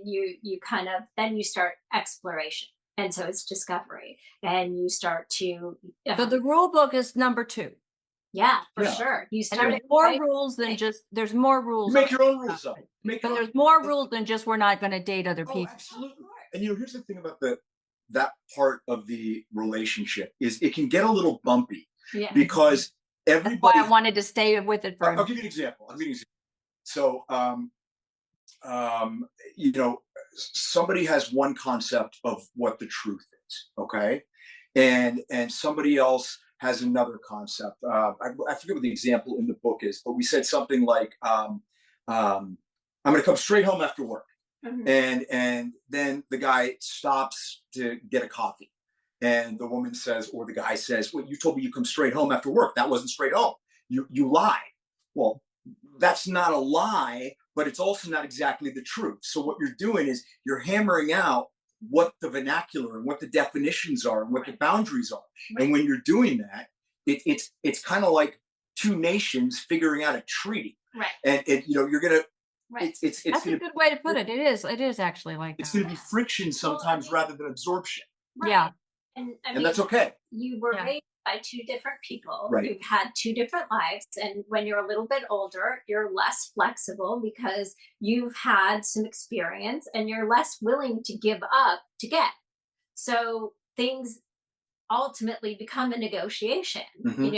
you kind of, then you start exploration. And so it's discovery, and you start to. So the rule book is number 2. Yeah, for Yeah. sure. You And start there's more rules than just, there's more rules. You make your own rules up. But there's more rules than just we're not going to date other Oh, people. absolutely. And here's the thing about that part of the relationship is it can get a little bumpy Yeah. because That's why everybody. I wanted to stay with it for. I'll give you an example. So, somebody has one concept of what the truth is, okay, and somebody else has another concept. I forget what the example in the book is, but we said something like, "I'm going to come straight home after work," Mhm. and then the guy stops to get a coffee, and the woman says, or the guy says, "Well, you told me you come straight home after work. That wasn't straight home. You lied." Well, that's not a lie, but it's also not exactly the truth. So what you're doing is you're hammering out what the vernacular and what the definitions are and what the boundaries are. Right. And when you're doing that, it's kind of like two nations figuring out a treaty. Right. And you're gonna. Right. It's That's a gonna, good way to put it. It is actually like it's that. gonna be friction sometimes rather than absorption. Right. Yeah. And And that's okay. You were Yeah. raised by two different people. Right. You've had two different lives. And when you're a little bit older, you're less flexible because you've had some experience and you're less willing to give up to get. So things ultimately become a negotiation. Mhm.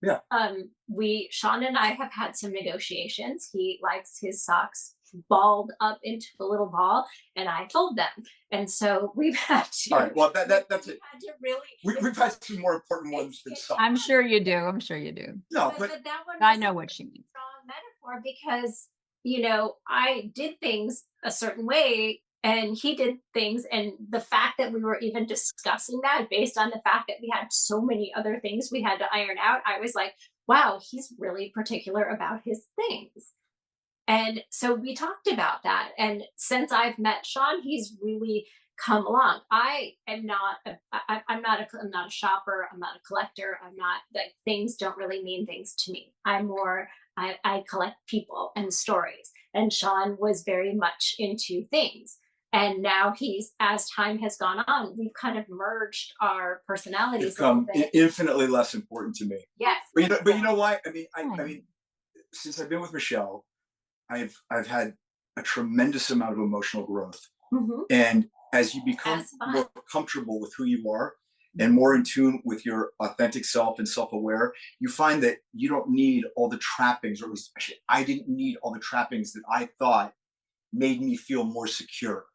Yeah. Sean and I have had some negotiations. He likes his socks balled up into a little ball, and I fold them. And so we've had to. All right. Well, that's it. Had to really. We've had some more important ones than some. I'm sure you do. I'm sure you do. No, but but that one. I know what she means. Strong metaphor because I did things a certain way and he did things, and the fact that we were even discussing that based on the fact that we had so many other things we had to iron out, I was like, wow, he's really particular about his things. And so we talked about that, and since I've met Sean, he's really come along. I'm not a shopper, I'm not a collector, I'm not, like, things don't really mean things to me. I collect people and stories, and Sean was very much into things. And now as time has gone on, we've kind of merged our personalities a little become bit. infinitely less important to me. Yes. But you know why? I mean, since I've been with Michele, I've had a tremendous amount of emotional growth. Mhm. And as you become more comfortable with who you are and more in tune with your authentic self and self-aware, you find that you don't need all the trappings, or at least I didn't need all the trappings that I thought made me feel more secure.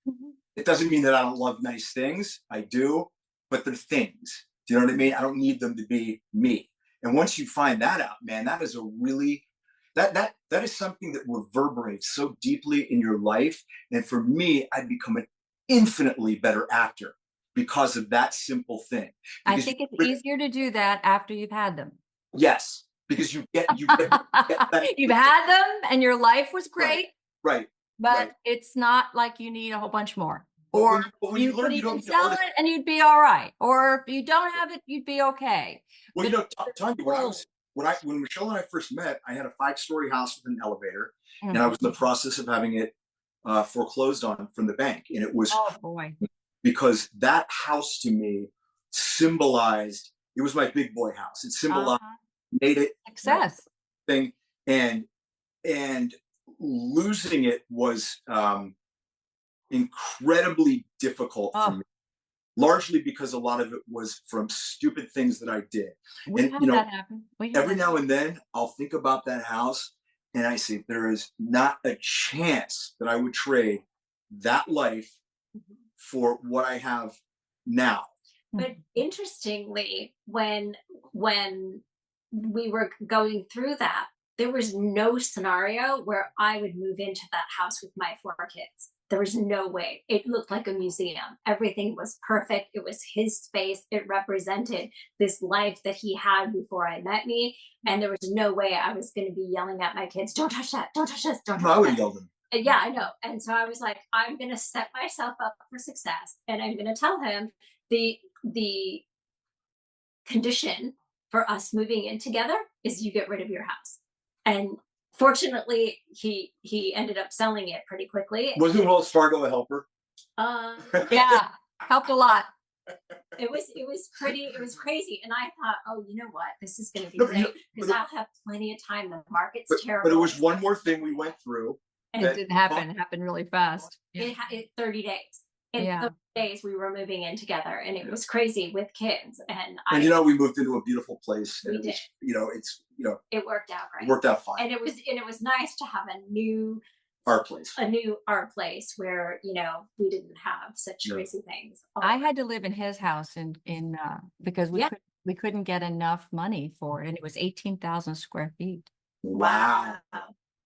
Mhm. It doesn't mean that I don't love nice things. I do, but they're things. Do you know what I mean? I don't need them to be me. And once you find that out, man, that is a really that is something that reverberates so deeply in your life. And for me, I've become an infinitely better actor because of that simple thing. I think it's easier to do that after you've had them. Yes, because you get You've had them and your life was great. Right. But it's not like you need a whole bunch more. But Or when you learn, could you even don't sell it and you'd be all right. Or if you don't have it, you'd be okay. Well, But Tanya, when Michele and I first met, I had a 5-story house with an elevator, and I Mhm. was in the process of having it foreclosed on from the bank. And it was Oh boy. because that house to me symbolized, it was my big boy house. It symbolized, made it Success. thing, and losing it was incredibly difficult for me, largely because a lot of it was from stupid things that I did. We And had that happen. every now and then I'll think about that house and I say, there is not a chance that I would trade that life for what I have now. But interestingly, when we were going through that, there was no scenario where I would move into that house with my 4 kids. There was no way. It looked like a museum. Everything was perfect. It was his space. It represented this life that he had before I met me. And there was no way I was going to be yelling at my kids, don't touch that, don't touch this, don't touch that. I would have yelled them. Yeah, I know. And so I was like, I'm going to set myself up for success. And I'm going to tell him the condition for us moving in together is you get rid of your house. And fortunately, he ended up selling it pretty quickly. Wasn't Wells Fargo a helper? Yeah, helped a lot. It was crazy. And I thought, oh, you know what? This is going to be great because I'll have plenty of time. The market's terrible. But it was one more thing we went through. And it didn't happen. It happened really fast. It 30 days. In 30 days, we were moving in together, and it was crazy with kids. And we moved into a beautiful place. And it was, it worked out great. It worked out fine. And it was nice to have a new art place where we didn't have such crazy things. I had to live in his house in because we couldn't get enough money for it, and it was 18,000 square feet. Wow.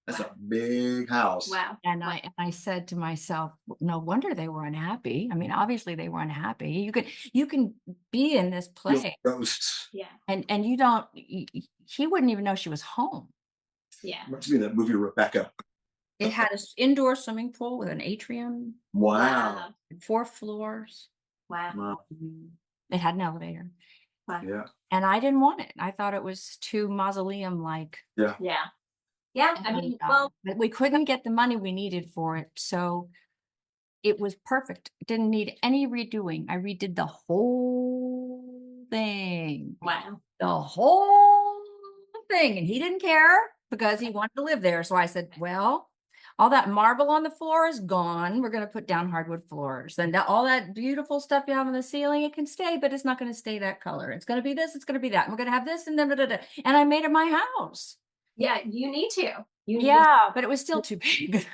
That's a big house. Wow. And I said to myself, no wonder they were unhappy. I mean, obviously they were unhappy. You can be in this place. Ghosts. Yeah. And you don't, he wouldn't even know she was home. Yeah. Reminds me of that movie Rebecca. It had an indoor swimming pool with an atrium. Wow. 4 floors. Wow. It had an elevator. Wow. Yeah. And I didn't want it. I thought it was too mausoleum-like. Yeah. Yeah. Yeah. I mean, well, but we couldn't get the money we needed for it. So it was perfect. It didn't need any redoing. I redid the whole thing. wow. The whole thing. And he didn't care because he wanted to live there. So I said, well, all that marble on the floor is gone. We're going to put down hardwood floors. Then all that beautiful stuff you have on the ceiling, it can stay, but it's not going to stay that color. It's going to be this, it's going to be that. And we're going to have this and then, and I made it my house. Yeah, you need to. But it was still too big.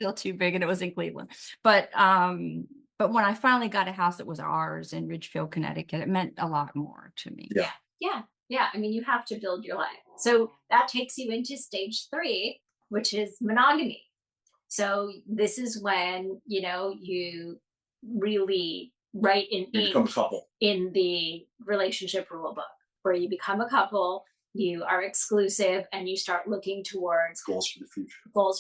Still too big, and it was in Cleveland. But when I finally got a house that was ours in Ridgefield, Connecticut, it meant a lot more to me. Yeah. I mean, you have to build your life. So that takes you into stage 3, which is monogamy. So this is when you really write You become a couple in the relationship rule book, where you become a couple. You are exclusive and you start looking towards goals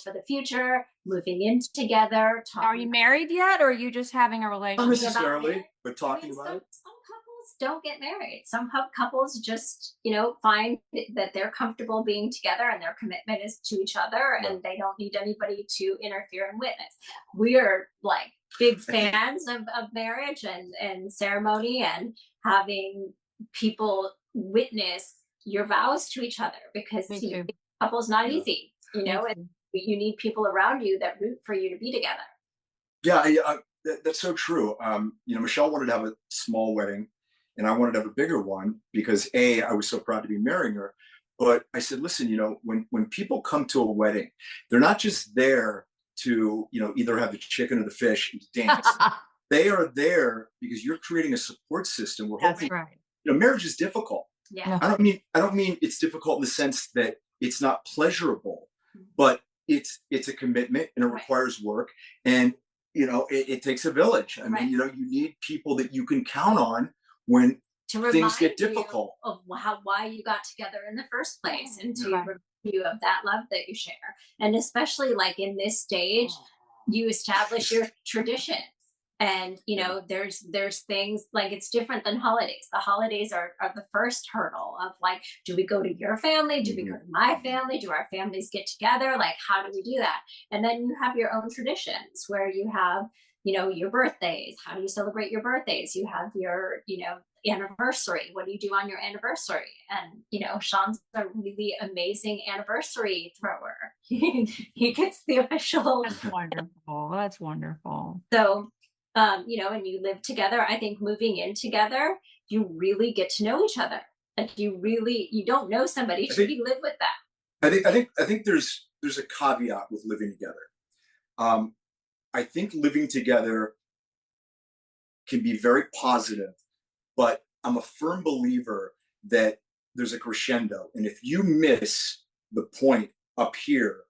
for the future, moving in together. Are you married yet, or are you just having a relationship? Not necessarily, but talking about it. Some couples don't get married. Some couples just, find that they're comfortable being together and their commitment is to each other and they don't need anybody to interfere and witness. We're like big fans of marriage and ceremony and having people witness your vows to each other, because couple's not easy, and you need people around you that root for you to be together. Yeah, that's so true. Michelle wanted to have a small wedding and I wanted to have a bigger one because I was so proud to be marrying her. But I said, listen, when people come to a wedding, they're not just there to, either have the chicken or the fish and dance. They are there because you're creating a support system. That's right. Marriage is difficult. Yeah. I don't mean it's difficult in the sense that it's not pleasurable, but it's a commitment and it requires work, and it takes a village. I mean, you need people that you can count on when things get difficult. Of why you got together in the first place, and to remind you of that love that you share. And especially like in this stage, you establish your traditions. And there's things like, it's different than holidays. The holidays are the first hurdle of like, do we go to your family? Do we go to my family? Do our families get together? Like, how do we do that? And then you have your own traditions where you have, your birthdays. How do you celebrate your birthdays? You have your, anniversary. What do you do on your anniversary? And, Sean's a really amazing anniversary thrower. He gets the official. That's wonderful. That's wonderful. So, and you live together. I think moving in together, you really get to know each other. Like you don't know somebody till you live with them. I think there's a caveat with living together. I think living together can be very positive, but I'm a firm believer that there's a crescendo. And if you miss the point up here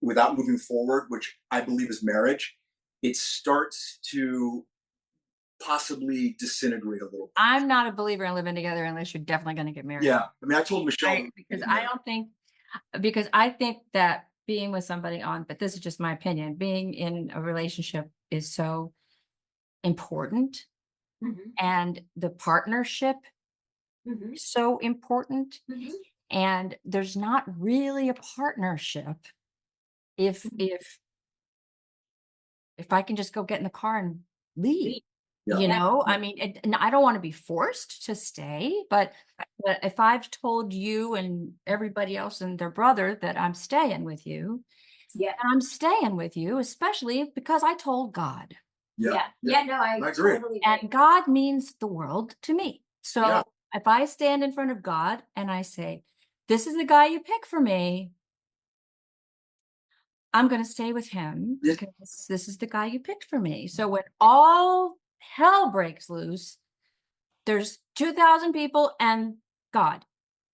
without moving forward, which I believe is marriage, it starts to possibly disintegrate a little bit. I'm not a believer in living together unless you're definitely going to get married. Yeah. I mean, I told Michelle. Because I think that being with somebody but this is just my opinion, being in a relationship is so important. Mm-hmm. And the partnership is so important. Mm-hmm. And there's not really a partnership if I can just go get in the car and leave. Yeah. I mean, and I don't want to be forced to stay, but if I've told you and everybody else and their brother that I'm staying with you, and I'm staying with you, especially because I told God. No, I agree. totally agree. And God means the world to me. So if I stand in front of God and I say, this is the guy you pick for me, I'm going to stay with him because this is the guy you picked for me. So when all hell breaks loose, there's 2,000 people and God,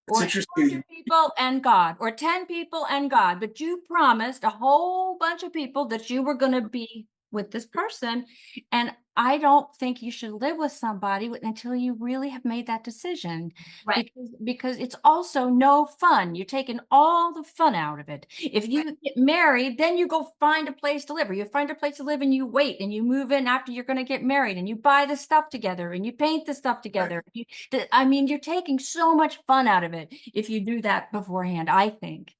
or 200 people and God, or 10 people and God. But you promised a whole bunch of people that you were going to be with this person. And I don't think you should live with somebody until you really have made that decision. Right. Because it's also no fun. You're taking all the fun out of it. If you get married, then you go find a place to live, or you find a place to live and you wait and you move in after you're going to get married and you buy the stuff together and you paint the stuff together. Right. You're taking so much fun out of it if you do that beforehand, I think.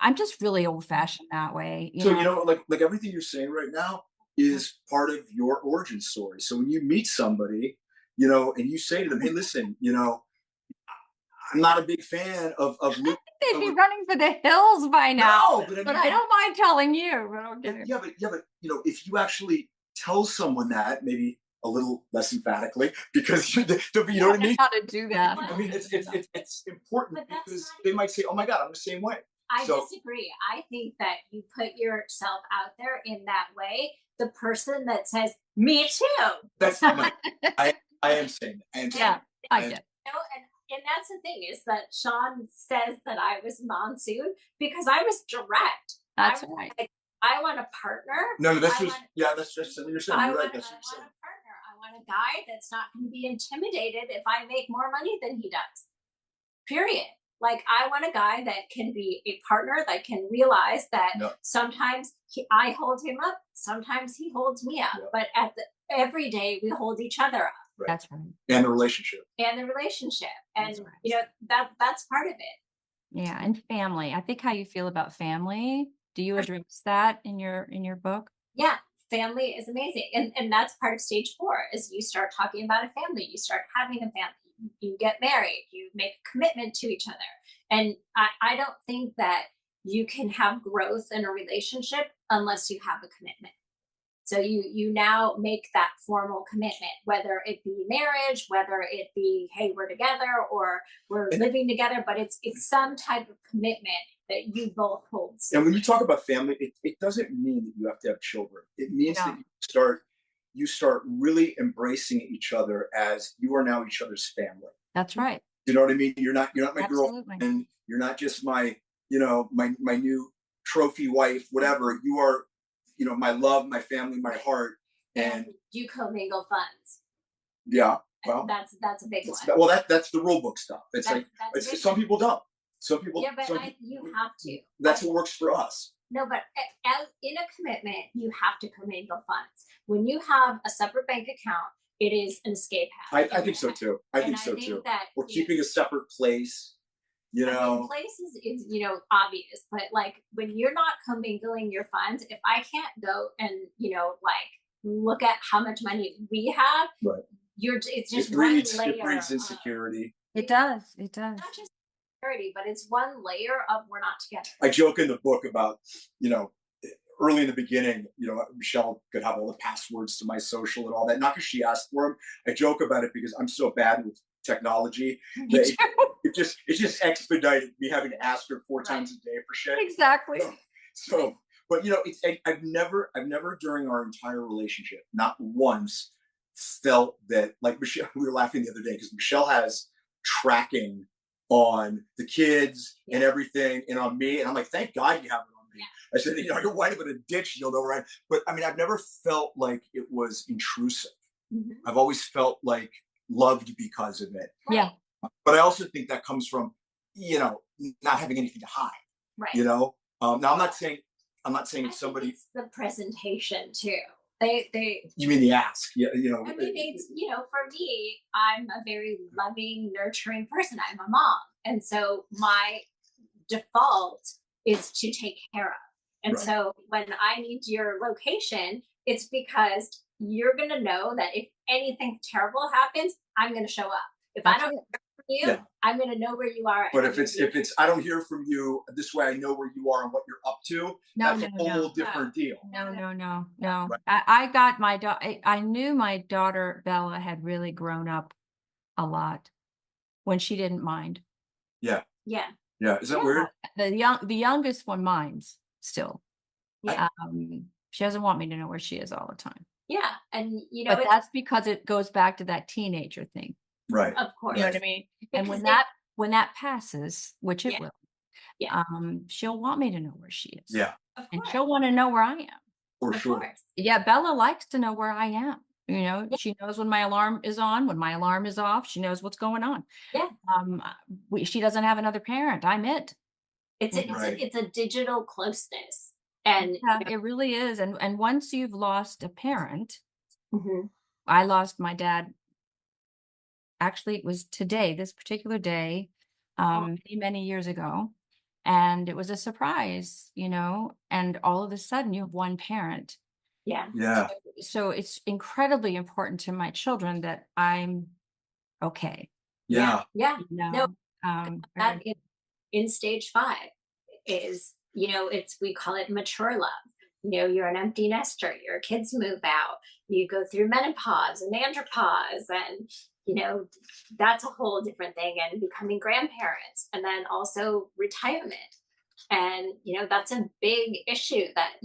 I'm just really old fashioned that way. Like everything you're saying right now is part of your origin story. So when you meet somebody, and you say to them, hey, listen, I'm not a big fan of They'd be running for the hills by now. No, but I don't mind telling you. But if you actually tell someone that, maybe a little less emphatically, because you know what I mean? How to do that. I mean, it's important because they might say, oh my God, I'm the same way. I disagree. I think that you put yourself out there in that way. The person that says, me too. That's I am saying that. I get it. And that's the thing, is that Sean says that I was monsoon because I was direct. That's right. Like, I want a partner. No, that's just what you're saying. You're right. That's what you're saying. I want a partner. I want a guy that's not going to be intimidated if I make more money than he does. Period. Like, I want a guy that can be a partner, that can realize that sometimes I hold him up, sometimes he holds me up, but every day we hold each other up. Right. That's right. And the relationship. And that's part of it. Yeah, and family. I think how you feel about family. Do you address that in your book? Yeah, family is amazing, and that's part of stage 4. Is you start talking about a family, you start having a family. You get married, you make a commitment to each other. And I don't think that you can have growth in a relationship unless you have a commitment. So you now make that formal commitment, whether it be marriage, whether it be, hey, we're together or we're living together, but it's some type of commitment that you both hold. And when you talk about family, it doesn't mean that you have to have children. It means that you start really embracing each other as you are now each other's family. That's right. You know what I mean? You're not my Absolutely. girlfriend. You're not just my, my new trophy wife, whatever. You are, my love, my family, my heart. And you commingle funds. Yeah. Well, that's a big one. Well, that's the rule book stuff. It's some people don't. Some people. Yeah, but you have to. That's what works for us. No, but as in a commitment, you have to commingle funds. When you have a separate bank account, it is an escape hatch. I think so too. I think so too. That Or keeping a separate place, you know. Place is obvious, but like when you're not commingling your funds, if I can't go and like look at how much money we have, right? It's just it breeds insecurity. It does. It does. Not just insecurity, but it's one layer of we're not together. I joke in the book about early in the beginning, Michele could have all the passwords to my social and all that. Not because she asked for them. I joke about it because I'm so bad with technology. It just expedited me having to ask her 4 times a day for shit. Exactly. So but I've never during our entire relationship, not once felt that, like Michele, we were laughing the other day because Michele has tracking on the kids and everything and on me. And I'm like, thank God you have it on me. Yeah. I said, you'll wind up in a ditch, you'll know where I. But I mean, I've never felt like it was intrusive. Mm-hmm. I've always felt like loved because of it. Yeah. But I also think that comes from, not having anything to hide. Right. Now I'm not saying somebody. It's the presentation too. They. You mean the ask? Yeah. I mean, it's for me, I'm a very loving, nurturing person. I'm a mom, and so my default is to take care of. And so when I need your location, it's because you're going to know that if anything terrible happens, I'm going to show up. If I don't hear from you, I'm going to know where you are. But if it's I don't hear from you, this way I know where you are and what you're up to. That's a whole different deal. No. Right. I got my daughter. I knew my daughter Bella had really grown up a lot when she didn't mind. Yeah. Yeah. Yeah. Is that weird? The youngest one minds still. Yeah. She doesn't want me to know where she is all the time. Yeah. And but that's because it goes back to that teenager thing. Right. Of course. You know what I mean? And when that passes, which it will, she'll want me to know where she is. Yeah. And she'll want to know where I am. For sure. Yeah, Bella likes to know where I am. She knows when my alarm is on, when my alarm is off. She knows what's going on. Yeah. She doesn't have another parent. I'm it. It's a digital closeness. And it really is. And once you've lost a parent, I lost my dad. Actually, it was this particular day, many years ago. And it was a surprise, and all of a sudden you have one parent. Yeah. Yeah. So it's incredibly important to my children that I'm okay. Yeah. Yeah. No. That in stage 5 is, we call it mature love. You're an empty nester, your kids move out, you go through menopause and andropause, and that's a whole different thing, and becoming grandparents, and then also retirement. And that's a big issue that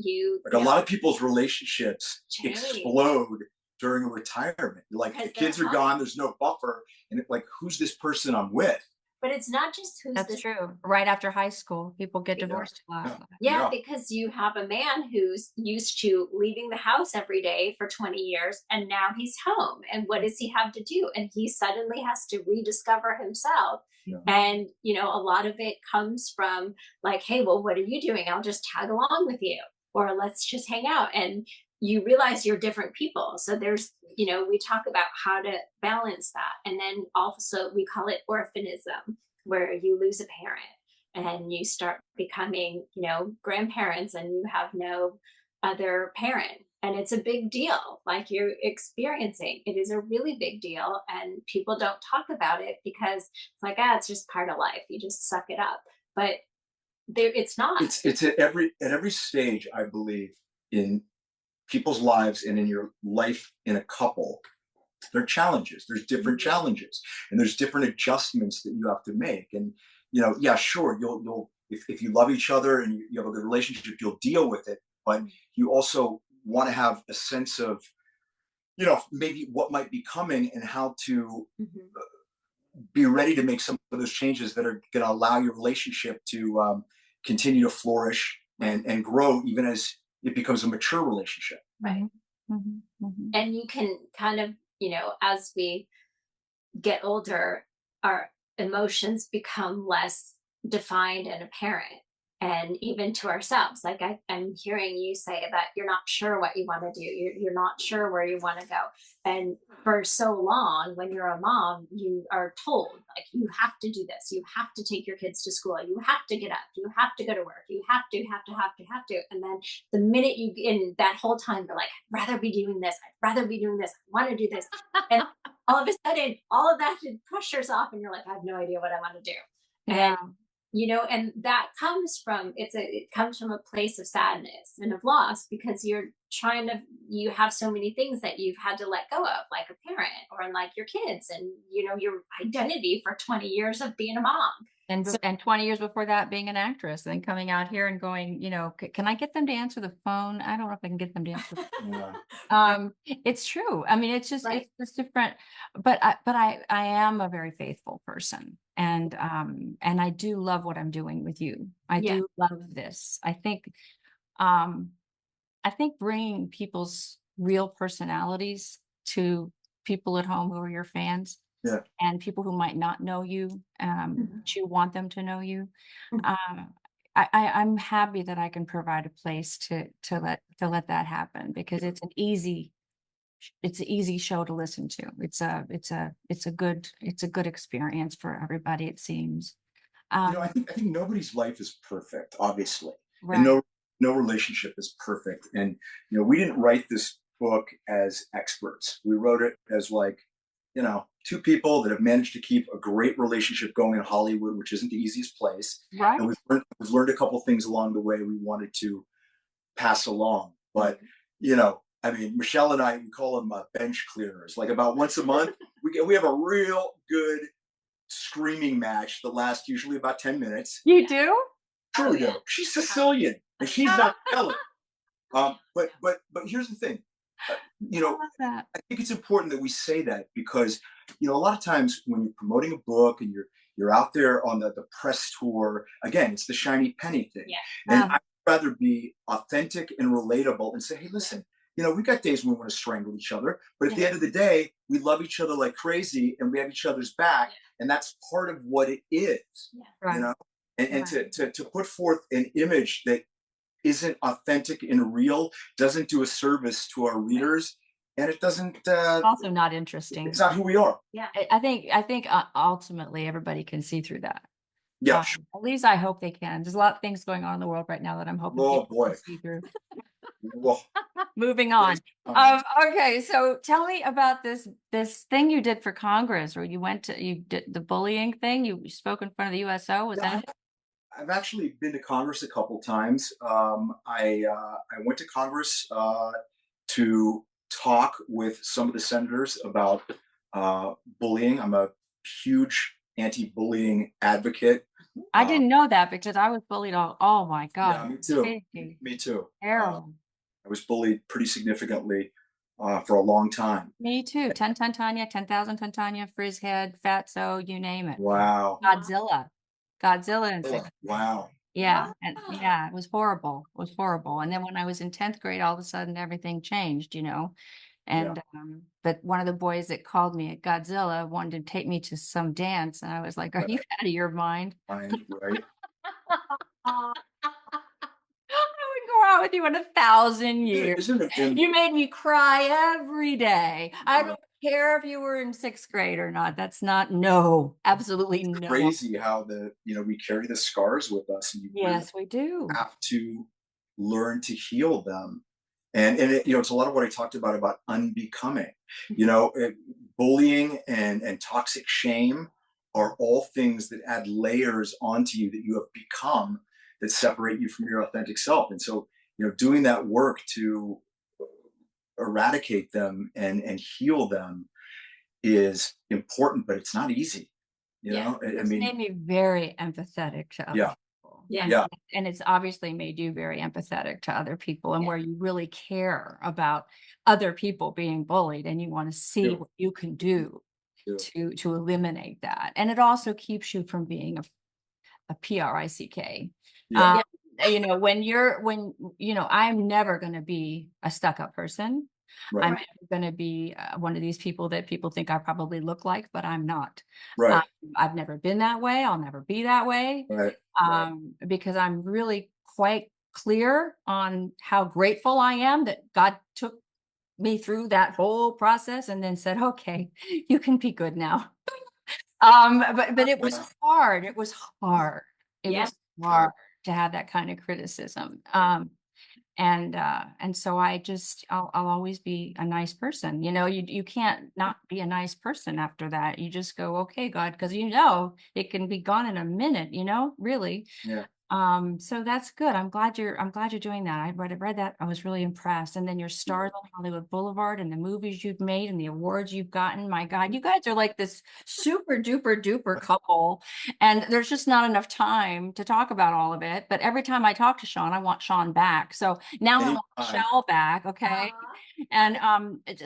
a lot of people's relationships explode during a retirement. Like the kids are gone, there's no buffer, and who's this person I'm with? But it's not just That's true. Right after high school, people get divorced a lot. Yeah, because you have a man who's used to leaving the house every day for 20 years, and now he's home. And what does he have to do? And he suddenly has to rediscover himself. Yeah. And, a lot of it comes from like, hey, well, what are you doing? I'll just tag along with you, or let's just hang out. And you realize you're different people. So there's, we talk about how to balance that. And then also we call it orphanism, where you lose a parent and you start becoming, grandparents, and you have no other parent. And it's a big deal, like you're experiencing. It is a really big deal. And people don't talk about it because it's like, it's just part of life. You just suck it up. But it's not. It's at every stage, I believe, in people's lives and in your life in a couple. There are challenges. There's different challenges, and there's different adjustments that you have to make. And sure, you'll if you love each other and you have a good relationship, you'll deal with it. But you also want to have a sense of, maybe what might be coming and how to be ready to make some of those changes that are going to allow your relationship to continue to flourish and grow, even as it becomes a mature relationship. Right. And you can kind of, as we get older, our emotions become less defined and apparent. and even to ourselves. Like I'm hearing you say that you're not sure what you want to do. You're not sure where you want to go. And for so long, when you're a mom, you are told, like, you have to do this. You have to take your kids to school. You have to get up. You have to go to work. You have to. And then the minute you, in that whole time, you're like, I'd rather be doing this. I'd rather be doing this. I want to do this. And all of a sudden, all of that pressures off, and you're like, I have no idea what I want to do. Yeah. And and that comes from, it comes from a place of sadness and of loss, because you have so many things that you've had to let go of, like a parent, or like your kids, and your identity for 20 years of being a mom. And 20 years before that, being an actress, and then coming out here and going, can I get them to answer the phone? I don't know if I can get them to answer. It's true. I mean, it's just, Right. it's different, but I am a very faithful person. And I do love what I'm doing with you. I do love this. I think bringing people's real personalities to people at home who are your fans, and people who might not know you, but you want them to know you. I'm happy that I can provide a place to let that happen, because it's an easy show to listen to. It's a good experience for everybody, it seems. I think nobody's life is perfect, obviously, and Right. no relationship is perfect. And we didn't write this book as experts. We wrote it as, like, two people that have managed to keep a great relationship going in Hollywood, which isn't the easiest place. Right. And we've learned a couple things along the way we wanted to pass along. But I mean, Michele and I, we call them bench clearers. Like, about once a month, we have a real good screaming match that lasts usually about 10 minutes. You do? Sure we do. She's Sicilian and she's not Kelly. But here's the thing. I love that. I think it's important that we say that, because a lot of times when you're promoting a book and you're out there on the press tour, again, it's the shiny penny thing. And I'd rather be authentic and relatable and say, hey, listen, we got days when we want to strangle each other, but at the end of the day, we love each other like crazy and we have each other's back. And that's part of what it is, Right. and to put forth an image that isn't authentic and real doesn't do a service to our readers, and it doesn't. Also not interesting. It's not who we are. Yeah. I think ultimately everybody can see through that. Yeah. At least I hope they can. There's a lot of things going on in the world right now that I'm hoping people can see through. Well, moving on. Okay, so tell me about this thing you did for Congress, or you did the bullying thing. You spoke in front of the USO. Was that? I've actually been to Congress a couple times. I went to Congress to talk with some of the senators about bullying. I'm a huge anti-bullying advocate. I didn't know that, because I was bullied oh my God. Yeah, me too. Me too. Terrible. I was bullied pretty significantly for a long time. Me too. 10 Tanya, 10,000 Tanya, Frizzhead, Fatso, you name it. Wow. Godzilla and wow. Yeah. And it was horrible. And then when I was in 10th grade, all of a sudden everything changed, And but one of the boys that called me at Godzilla wanted to take me to some dance, and I was like, "Are you out of your mind?" Right. I would go out with you in 1,000 years. You made me cry every day. I don't care if you were in 6th grade or not. That's not absolutely no. Crazy how we carry the scars with us, and yes, we do have to learn to heal them. And it's a lot of what I talked about unbecoming. Bullying and toxic shame are all things that add layers onto you that you have become, that separate you from your authentic self. And so, doing that work to eradicate them and heal them is important, but it's not easy. It's made me very empathetic to other people. And it's obviously made you very empathetic to other people, and where you really care about other people being bullied, and you want to see what you can do to eliminate that. And it also keeps you from being a PRICK. When I'm never going to be a stuck-up person. Right. I'm going to be one of these people that people think I probably look like, but I'm not. Right. I've never been that way. I'll never be that way. Right. Because I'm really quite clear on how grateful I am that God took me through that whole process and then said, okay, you can be good now. But it was hard. It was hard. It Yeah. was hard to have that kind of criticism. And so I'll always be a nice person. You can't not be a nice person after that. You just go, okay, God, because it can be gone in a minute, really. Yeah. So that's good. I'm glad you're doing that. I read that. I was really impressed. And then your stars on Hollywood Boulevard and the movies you've made and the awards you've gotten. My God, you guys are like this super duper duper couple. And there's just not enough time to talk about all of it. But every time I talk to Sean, I want Sean back. So now I want Michele back. Okay. And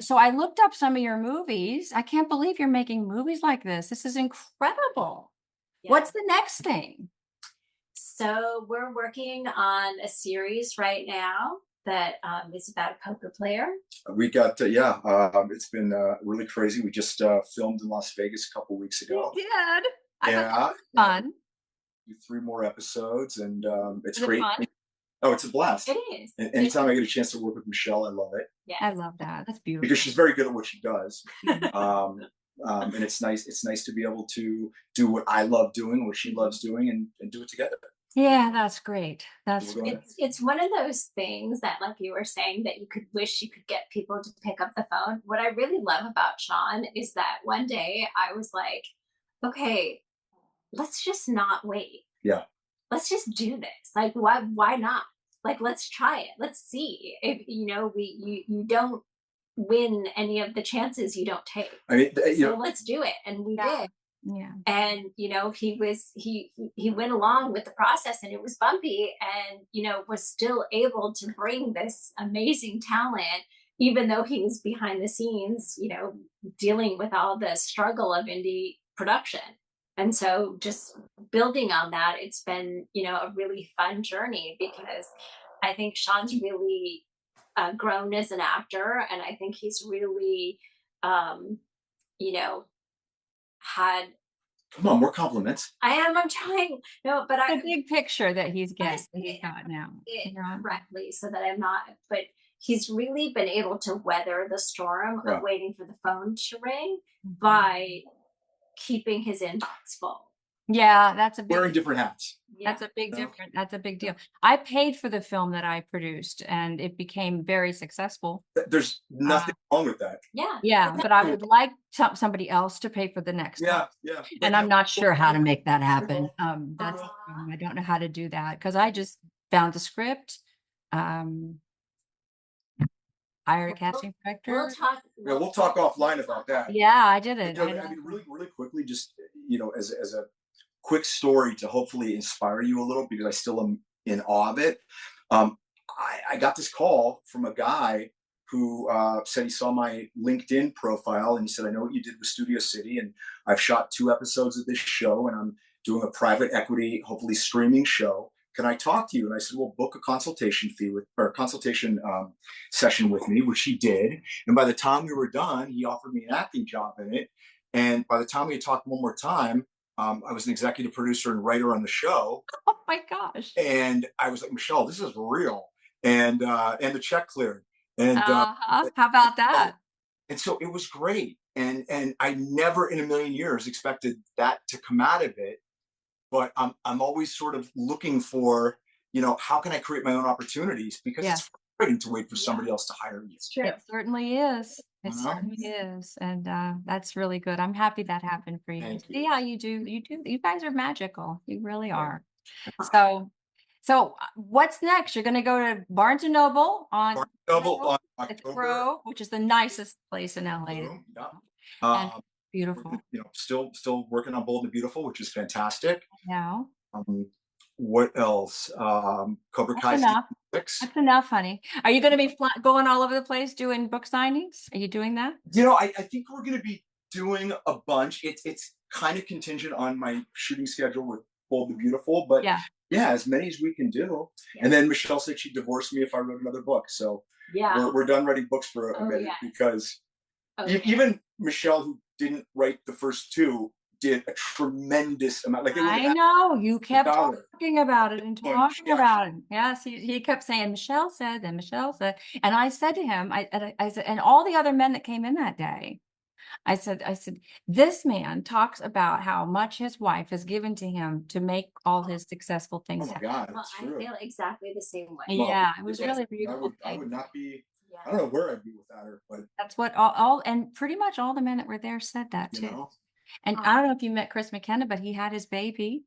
so I looked up some of your movies. I can't believe you're making movies like this. This is incredible. Yeah. What's the next thing? So we're working on a series right now that is about a poker player. We got, it's been really crazy. We just filmed in Las Vegas a couple weeks ago. You did. I thought Yeah. that was fun. Do 3 more episodes, and it's Is it great. fun? Oh, it's a blast. It is. And anytime I get a chance to work with Michele, I love it. Yes. I love that. That's beautiful. Because she's very good at what she does. And it's nice to be able to do what I love doing, what she loves doing, and do it together. Yeah, that's great. That's It's one of those things that, like you were saying, that you could wish you could get people to pick up the phone. What I really love about Sean is that one day I was like, okay, let's just not wait. Yeah. Let's just do this. Like, why not? Like, let's try it. Let's see if you don't win any of the chances you don't take. I mean, so let's do it, and we did. Yeah. And he went along with the process, and it was bumpy, and was still able to bring this amazing talent, even though he was behind the scenes, dealing with all the struggle of indie production. And so just building on that, it's been, a really fun journey, because I think Sean's really grown as an actor. And I think he's really, had. Come on, more compliments. I'm trying. No, but the big picture that he's got now. Correctly, so that I'm not, but he's really been able to weather the storm of waiting for the phone to ring by keeping his inbox full. Yeah, that's a big, wearing different hats. That's a big difference. That's a big deal. I paid for the film that I produced, and it became very successful. There's nothing wrong with that. Yeah, but I would like somebody else to pay for the next one. Yeah. And I'm not sure how to make that happen. That's I don't know how to do that, because I just found the script. Hired a casting director. We'll talk offline about that. Yeah, I did it. I mean, really quickly, just as a quick story to hopefully inspire you a little, because I still am in awe of it. I got this call from a guy who said he saw my LinkedIn profile, and he said, I know what you did with Studio City, and I've shot 2 episodes of this show, and I'm doing a private equity, hopefully streaming show. Can I talk to you? And I said, well, book a consultation session with me, which he did. And by the time we were done, he offered me an acting job in it. And by the time we had talked one more time, I was an executive producer and writer on the show. Oh my gosh. And I was like, Michele, this is real. And the check cleared. And how about that? And so it was great. And I never in a million years expected that to come out of it. But I'm always sort of looking for, how can I create my own opportunities? Because it's frustrating to wait for somebody else to hire you. It certainly is. It certainly is. And that's really good. I'm happy that happened for you. See how you do. You guys are magical. You really are. So what's next? You're going to go to Barnes & Noble on October, which is the nicest place in LA. And beautiful. Still working on Bold and Beautiful, which is fantastic. Yeah. What else? Cobra Kai. That's enough, honey. Are you going to be going all over the place doing book signings? Are you doing that? I think we're going to be doing a bunch. It's kind of contingent on my shooting schedule with Bold and Beautiful, but yeah, as many as we can do. And then Michele said she'd divorce me if I wrote another book. So Yeah. we're done writing books for a minute because even Michelle, who didn't write the first two, did a tremendous amount. Like I know you kept talking about it and talking about it. Yes, he kept saying Michelle said, and Michelle said, and I said to him, I said, and all the other men that came in that day, I said, this man talks about how much his wife has given to him to make all his successful things Oh my happen. God, Well, that's I true. feel exactly the same way. Yeah, it was Yes, really beautiful. I would not be. Yeah. I don't know where I'd be without her, but That's what all and pretty much all the men that were there said that you too. know, And I don't know if you met Chris McKenna, but he had his baby.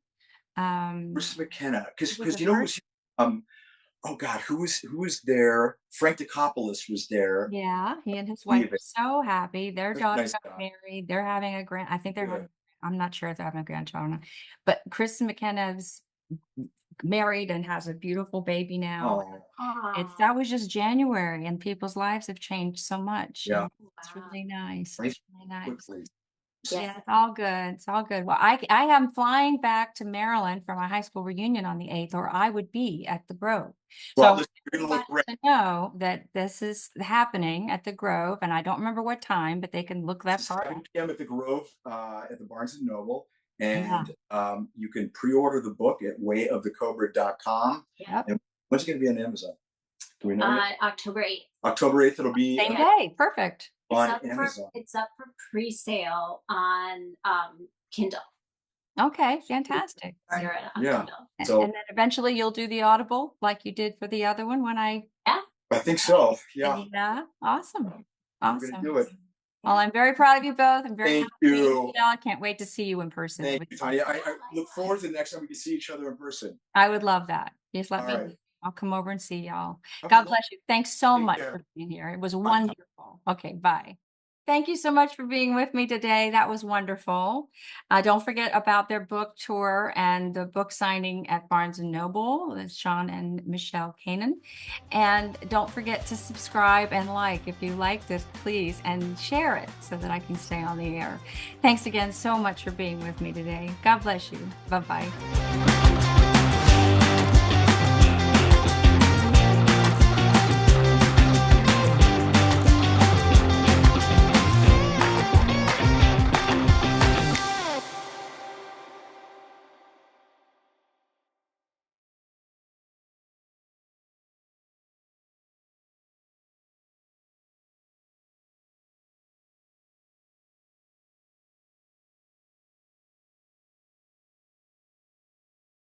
Chris McKenna, It was because the you know first. oh God, who was there? Frank DeCopoulos was there. Yeah, he and his wife David, are so happy. Their that's a daughter nice got guy. married. They're having a I think they're Good. having, I'm not sure if they're having a grandchild or not, but Chris McKenna's married and has a beautiful baby now. Oh, That was just January, and people's lives have changed so much. yeah. And it's really nice. Life It's really nice. quickly. Yeah, it's all good. It's all good. Well, I am flying back to Maryland for my high school reunion on the 8th, or I would be at the Grove. Well, So listen, you're gonna look everybody to know that this is happening at the Grove, and I don't remember what time, but they can look that It's part 7 up. p.m. at the Grove, at the Barnes and Noble, Yeah. and you can pre-order the book at wayofthecobra.com. Yep. And when's it going to be on Amazon? Do we know yet? October 8th. October 8th. It'll be Same day. Perfect. on Amazon. It's up for pre-sale on Kindle. Okay, fantastic. Yeah. Kindle. So And then eventually you'll do the Audible like you did for the other one when I. I think so. Yeah. Yeah. Awesome. I'm gonna do it. Well, I'm very proud of you both. I'm very Thank happy. you. I can't wait to see you in person. Thank you, Tanya. I look forward to the next time we can see each other in person. I would love that. Just let All me. right. I'll come over and see y'all. Okay. God bless you. Thanks so Take much care. for being here. It was Bye. wonderful. Okay, bye. Thank you so much for being with me today. That was wonderful. Don't forget about their book tour and the book signing at Barnes and Noble with Sean and Michele Kanan. And don't forget to subscribe and like if you like this, please, and share it so that I can stay on the air. Thanks again so much for being with me today. God bless you. Bye-bye.